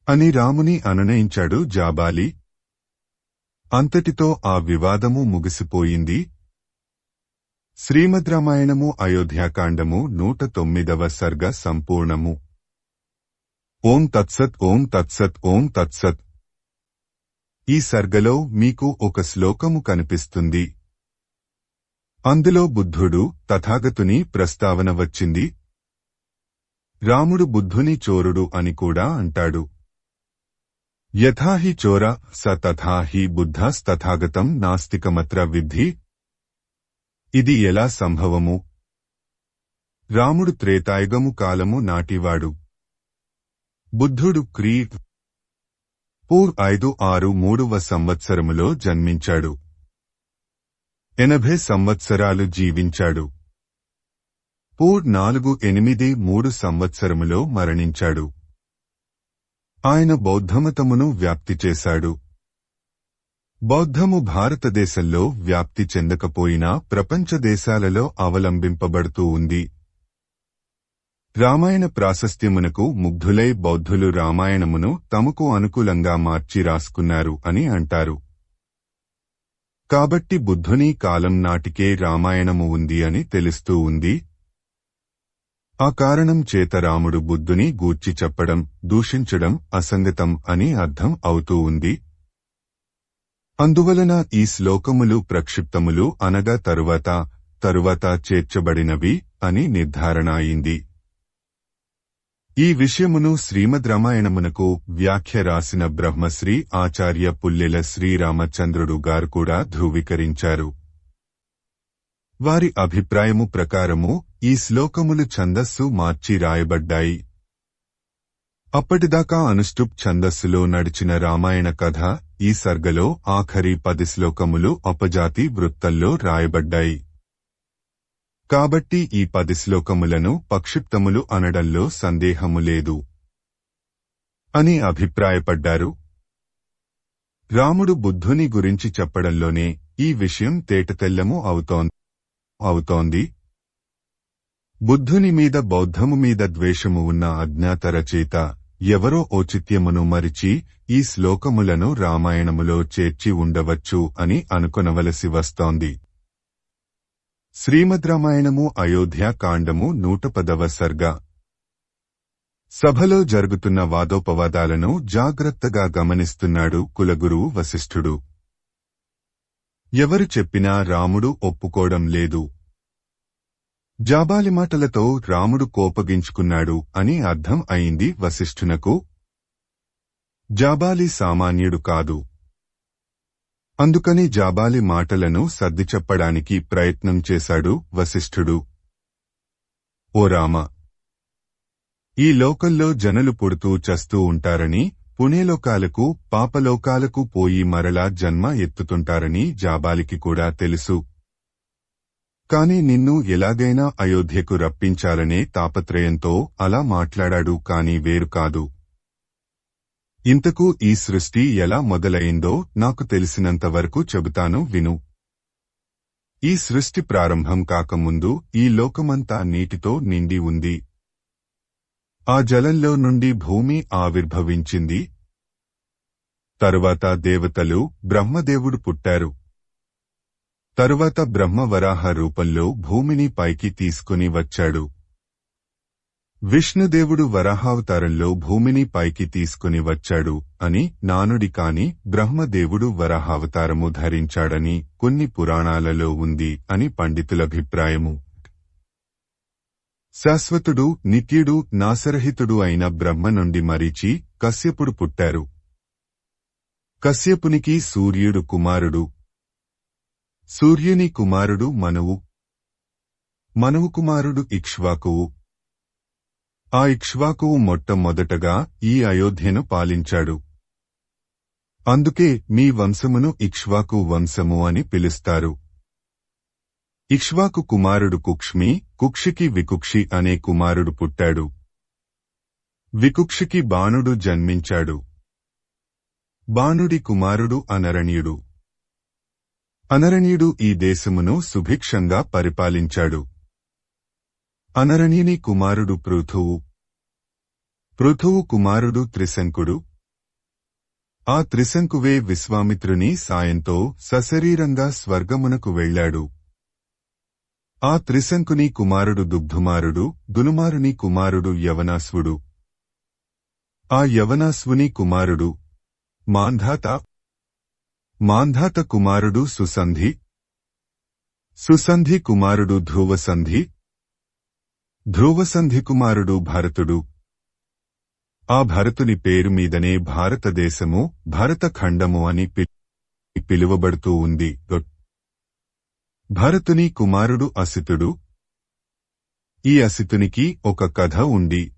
అని రాముని అనునయించాడు జాబాలి. అంతటితో ఆ వివాదము ముగిసిపోయింది. శ్రీమద్ రామాయణము అయోధ్యాకాండము 109వ సర్గ సంపూర్ణము. ఓం తత్సత్. ఓం తత్సత్. ఓం తత్సత్. ఈ సర్గలో మీకు ఒక శ్లోకము కనిపిస్తుంది. అందులో బుద్ధుడు తథాగతుని ప్రస్తావన వచ్చింది. రాముడు బుద్ధుని చోరుడు అని కూడా అంటాడు. యథా హి చోర స తథా హి బుద్ధస్తథాగతం నాస్తికమత్ర విద్ధి. ఇది ఎలా సంభవము? రాముడు త్రేతాయుగము కాలము నాటివాడు. బుద్ధుడు క్రీ. పూర్ 563వ సంవత్సరములో జన్మించాడు. 80 సంవత్సరాలు జీవించాడు. పూర్ 483 సంవత్సరములో మరణించాడు. ఆయన బౌద్ధమతమును వ్యాప్తి చేశాడు. బౌద్ధము భారతదేశంలో వ్యాప్తి చెందకపోయినా ప్రపంచ దేశాలలో అవలంబింపబడుతూ ఉంది. రామాయణ ప్రాశస్త్యమునకు ముగ్ధులై బౌద్ధులు రామాయణమును తమకు అనుకూలంగా మార్చి రాసుకున్నారు అని అంటారు. కాబట్టి బుద్ధుని కాలం నాటికే రామాయణము ఉంది అని తెలుస్తూ ఉంది. ఆ కారణం చేత రాముడు బుద్ధుని గూర్చి చెప్పడం, దూషించడం అసంగతం అని అర్థం అవుతూ ఉంది. అందువలన ఈ శ్లోకములు ప్రక్షిప్తములు అనగా తరువాత చేర్చబడినవి అని నిర్ధారణ అయింది. ఈ విషయమును శ్రీమద్ రామాయణమునకు వ్యాఖ్య రాసిన బ్రహ్మశ్రీ ఆచార్య పుల్లెల శ్రీరామచంద్రుడు గారు కూడా ధృవీకరించారు. వారి అభిప్రాయము ప్రకారము ఈ శ్లోకములు ఛందస్సు మార్చి రాయబడ్డాయి. అప్పటిదాకా అనుష్టుప్ ఛందస్సులో నడిచిన రామాయణ కథ ఈ సర్గలో ఆఖరి 10 శ్లోకములు అపజాతి వృత్తంలో రాయబడ్డాయి. కాబట్టి ఈ 10 శ్లోకములను పక్షిప్తములు అనడంలో సందేహము లేదు అని అభిప్రాయపడ్డారు. రాముడు బుద్ధుని గురించి చెప్పడంలోనే ఈ విషయం తేటతెల్లము అవుతోంది. బుద్ధుని మీద బౌద్ధము మీద ద్వేషము ఉన్న అజ్ఞాత రచయిత ఎవరో ఔచిత్యమును మరిచి ఈ శ్లోకములను రామాయణములో చేర్చి ఉండవచ్చు అని అనుకొనవలసి వస్తోంది. శ్రీమద్ రామాయణము అయోధ్యా కాండము 110వ సర్గ. సభలో జరుగుతున్న వాదోపవాదాలను జాగ్రత్తగా గమనిస్తున్నాడు కులగురువు వశిష్ఠుడు. ఎవరు చెప్పినా రాముడు ఒప్పుకోవడం లేదు. జాబాలి మాటలతో రాముడు కోపగించుకున్నాడు అని అర్థం అయింది వశిష్ఠునకు. జాబాలి సామాన్యుడు కాదు. అందుకని జాబాలి మాటలను సర్దిచెప్పడానికి ప్రయత్నం చేశాడు వశిష్ఠుడు. ఓ రామ, ఈ లోకంలో జనులు పుడుతూ చస్తూ ఉంటారని, పుణ్యలోకాలకు పాపలోకాలకు పోయి మరలా జన్మ ఎత్తుతుంటారని జాబాలికి కూడా తెలుసు. కాని నిన్ను ఎలాగైనా అయోధ్యకు రప్పించాలనే తాపత్రయంతో అలా మాట్లాడాడు కాని వేరు కాదు. ఇంతకు ఈ సృష్టి ఎలా మొదలైందో నాకు తెలిసినంతవరకు చెబుతాను విను. ఈ సృష్టి ప్రారంభం కాకముందు ఈ లోకమంతా నీటితో నిండి ఉంది. ఆ జలంలో నుండి భూమి ఆవిర్భవించింది. తరువాత దేవతలు, బ్రహ్మదేవుడు పుట్టారు. తరువాత బ్రహ్మ వరాహ రూపంలో భూమిని పైకి తీసుకుని వచ్చాడు. విష్ణుదేవుడు వరాహావతారంలో భూమిని పైకి తీసుకుని వచ్చాడు అని నానుడి కాని బ్రహ్మదేవుడు వరాహావతారము ధరించాడని కొన్ని పురాణాలలో ఉంది అని పండితులభిప్రాయము. శాశ్వతుడు, నిత్యుడు, నాశరహితుడు అయిన బ్రహ్మ నుండి మరీచి, కశ్యపుడు పుట్టారు. కశ్యపునికి సూర్యుడు కుమారుడు. సూర్యుని కుమారుడు మనువు. మనువు కుమారుడు ఇక్ష్వాకువు. ఆ ఇక్ష్వాకువు మొట్టమొదటగా ఈ అయోధ్యను పాలించాడు. అందుకే మీ వంశమును ఇక్ష్వాకు వంశము అని పిలుస్తారు. ఇక్ష్వాకు కుమారుడు కుక్ష్మి, కుక్షికి వికుక్షి అనే కుమారుడు పుట్టాడు. వికుక్షికి బాణుడు జన్మించాడు. బాణుడి కుమారుడు అనరణ్యుడు. అనరణ్యుడు ఈ దేశమును సుభిక్షంగా పరిపాలించాడు. అనరణ్యుని కుమారుడు పృథువు. పృథువు కుమారుడు త్రిశంకుడు. ఆ త్రిశంకువే విశ్వామిత్రుని సాయంతో సశరీరంగా స్వర్గమునకు వెళ్లాడు. ఆ త్రిశంకుని కుమారుడు దుగ్ధుమారుడు. దునుమారుని కుమారుడు యవనాశ్వుడు. ఆ యవనాశ్వుని కుమారుడు మాంధాత. మాంధాత కుమారుడు సుసంధి. సుసంధి కుమారుడు ధ్రువసంధి. ధ్రువసంధి కుమారుడు భరతుడు. ఆ భరతుని పేరు మీదనే భారతదేశము, భరతఖండము అని పిలువబడుతూ ఉంది. భరతుని కుమారుడు అసితుడు. ఈ అసితునికి ఒక కథ ఉంది.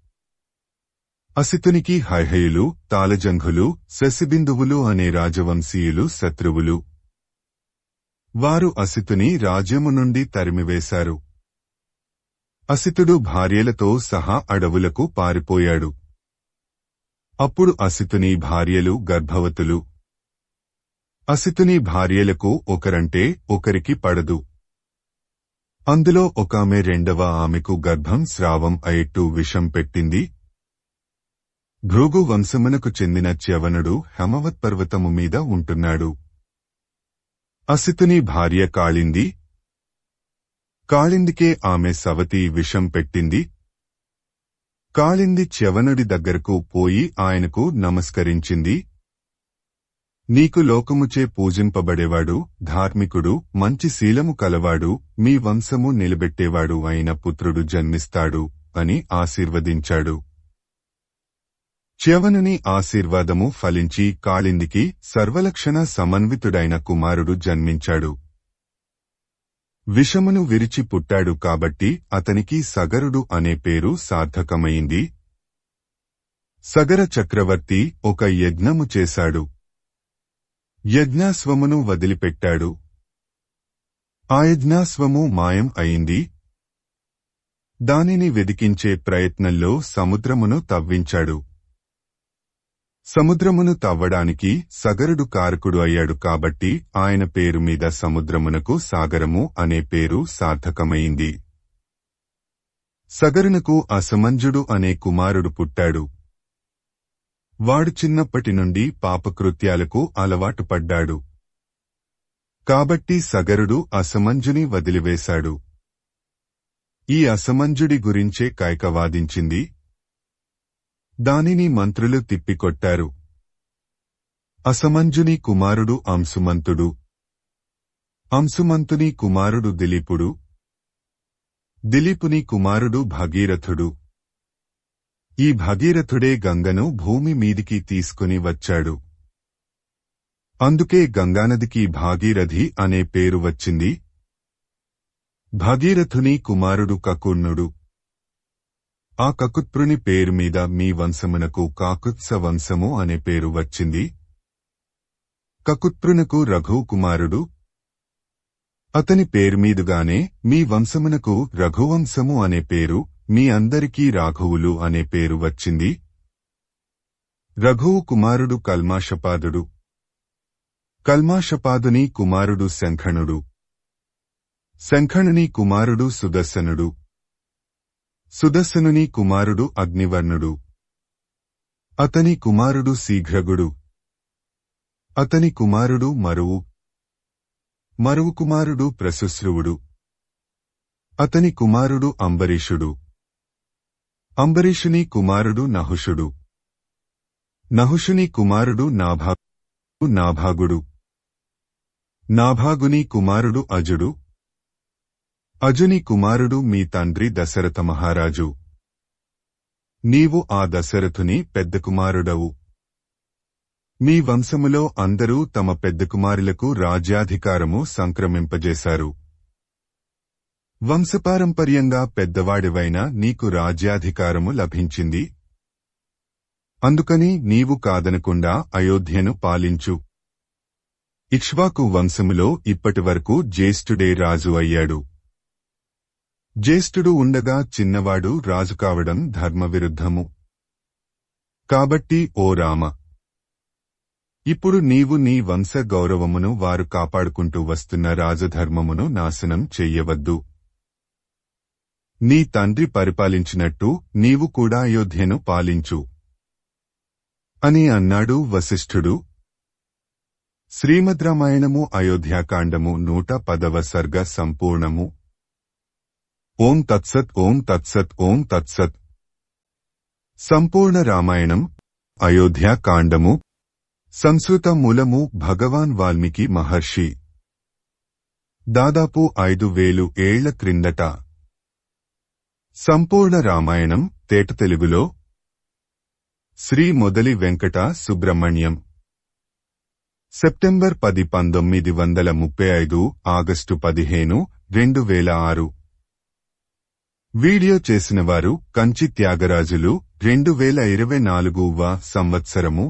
అసితునికి హైహయులు, తాళజంఘులు, శశిబిందువులు అనే రాజవంశీయులు శత్రువులు. వారు అసితుని రాజ్యము నుండి తరిమివేశారు. అసితుడు భార్యలతో సహా అడవులకు పారిపోయాడు. అప్పుడు అసితుని భార్యలు గర్భవతులు. అసితుని భార్యలకు ఒకరంటే ఒకరికి పడదు. అందులో ఒకామె రెండవ ఆమెకు గర్భం స్రావం అయ్యేట్టు విషం పెట్టింది. భృగు వంశమునకు చెందిన చ్యవనుడు హేమవత్పర్వతము మీద ఉంటున్నాడు. అసితుని భార్య కాళింది. కాళిందికే ఆమె సవతి విషం పెట్టింది. కాళింది చ్యవనుడి దగ్గరకు పోయి ఆయనకు నమస్కరించింది. నీకు లోకముచే పూజింపబడేవాడు, ధార్మికుడు, మంచి శీలము కలవాడు, మీ వంశము నిలబెట్టేవాడు అయిన పుత్రుడు జన్మిస్తాడు అని ఆశీర్వదించాడు. చ్యవనుని ఆశీర్వాదము ఫలించి కాళిందికి సర్వలక్షణ సమన్వితుడైన కుమారుడు జన్మించాడు. విషమును విరిచి పుట్టాడు కాబట్టి అతనికి సగరుడు అనే పేరు సార్థకమైంది. సగర చక్రవర్తి ఒక యజ్ఞము చేశాడు. యజ్ఞాశ్వమును వదిలిపెట్టాడు. ఆ యజ్ఞాశ్వము మాయం అయింది. దానిని వెదికించే ప్రయత్నంలో సముద్రమును తవ్వించాడు. సముద్రమును తవ్వడానికి సగరుడు కారకుడు అయ్యాడు కాబట్టి ఆయన పేరు మీద సముద్రమునకు సాగరము అనే పేరు సార్థకమైంది. సగరునకు అసమంజుడు అనే కుమారుడు పుట్టాడు. వాడు చిన్నప్పటి నుండి పాపకృత్యాలకు అలవాటు పడ్డాడు. కాబట్టి సగరుడు అసమంజుని వదిలివేశాడు. ఈ అసమంజుడి గురించే కైక వాదించింది. దానిని మంత్రులు తిప్పికొట్టారు. అసమంజుని కుమారుడు అంశుమంతుడు. అంశుమంతుని కుమారుడు దిలీపుడు. దిలీపుని కుమారుడు భగీరథుడు. ఈ భగీరథుడే గంగను భూమి మీదికి తీసుకుని వచ్చాడు. అందుకే గంగానదికి భాగీరథి అనే పేరు వచ్చింది. భగీరథుని కుమారుడు కకుర్ణుడు. ఆ కకుత్ప్రుని పేరు మీద మీ వంశమునకు కాకుత్స వంశము అనే పేరు వచ్చింది. కకుత్ప్రునకు రఘువు కుమారుడు. అతని పేరు మీదుగానే మీ వంశమునకు రఘువంశము అనే పేరు, మీ అందరికీ రాఘవులు అనే పేరు వచ్చింది. రఘువు కుమారుడు కల్మాషపాదుడు. కల్మాషపాదుని కుమారుడు శంఖణుడు. శంఖణుని కుమారుడు సుదర్శనుడు. సుదర్శనుని కుమారుడు అగ్నివర్ణుడు. అతని కుమారుడు శీఘ్రగుడు. అతని కుమారుడు మరువు. మరువు కుమారుడు ప్రశుశ్రువుడు. అతని కుమారుడు అంబరీషుడు. అంబరీషుని కుమారుడు నహుషుడు. నహుషుని కుమారుడు నాభాగుడు. నాభాగుని కుమారుడు అజుడు. అజుని కుమారుడు మీ తండ్రి దశరథ మహారాజు. నీవు ఆ దశరథుని పెద్ద కుమారుడవు. మీ వంశములో అందరూ తమ పెద్ద కుమారులకు రాజ్యాధికారము సంక్రమింపజేశారు. వంశపారంపర్యంగా పెద్దవాడివైన నీకు రాజ్యాధికారము లభించింది. అందుకని నీవు కాదనకుండా అయోధ్యను పాలించు. ఇక్ష్వాకు వంశములో ఇప్పటివరకు జ్యేష్ఠుడే రాజు అయ్యాడు. జ్యేష్ఠుడు ఉండగా చిన్నవాడు రాజు కావడం ధర్మవిరుద్ధము. కాబట్టి ఓ రామ, ఇప్పుడు నీవు నీ వంశ గౌరవమును వారు కాపాడుకుంటూ వస్తున్న రాజధర్మమును నాశనం చెయ్యవద్దు. నీ తండ్రి పరిపాలించినట్టు నీవు కూడా అయోధ్యను పాలించు అని అన్నాడు వశిష్ఠుడు. శ్రీమద్ రామాయణము అయోధ్యాకాండము 110వ సర్గ సంపూర్ణము. ఓం తత్సత్ ఓం తత్సత్ ఓం తత్సత్. సంపూర్ణ రామాయణం అయోధ్యాకాండము. సంస్కృత మూలము భగవాన్ వాల్మీకి మహర్షి. దాదాపు 5000 ఏళ్ల క్రిందట. సంపూర్ణ రామాయణం తేట తెలుగులో Shri Modali Venkata Subrahmanyam. September 10, 1935, August 15, 2006. Video చేసినవారు కంచి త్యాగరాజులు. 2024వ సంవత్సరము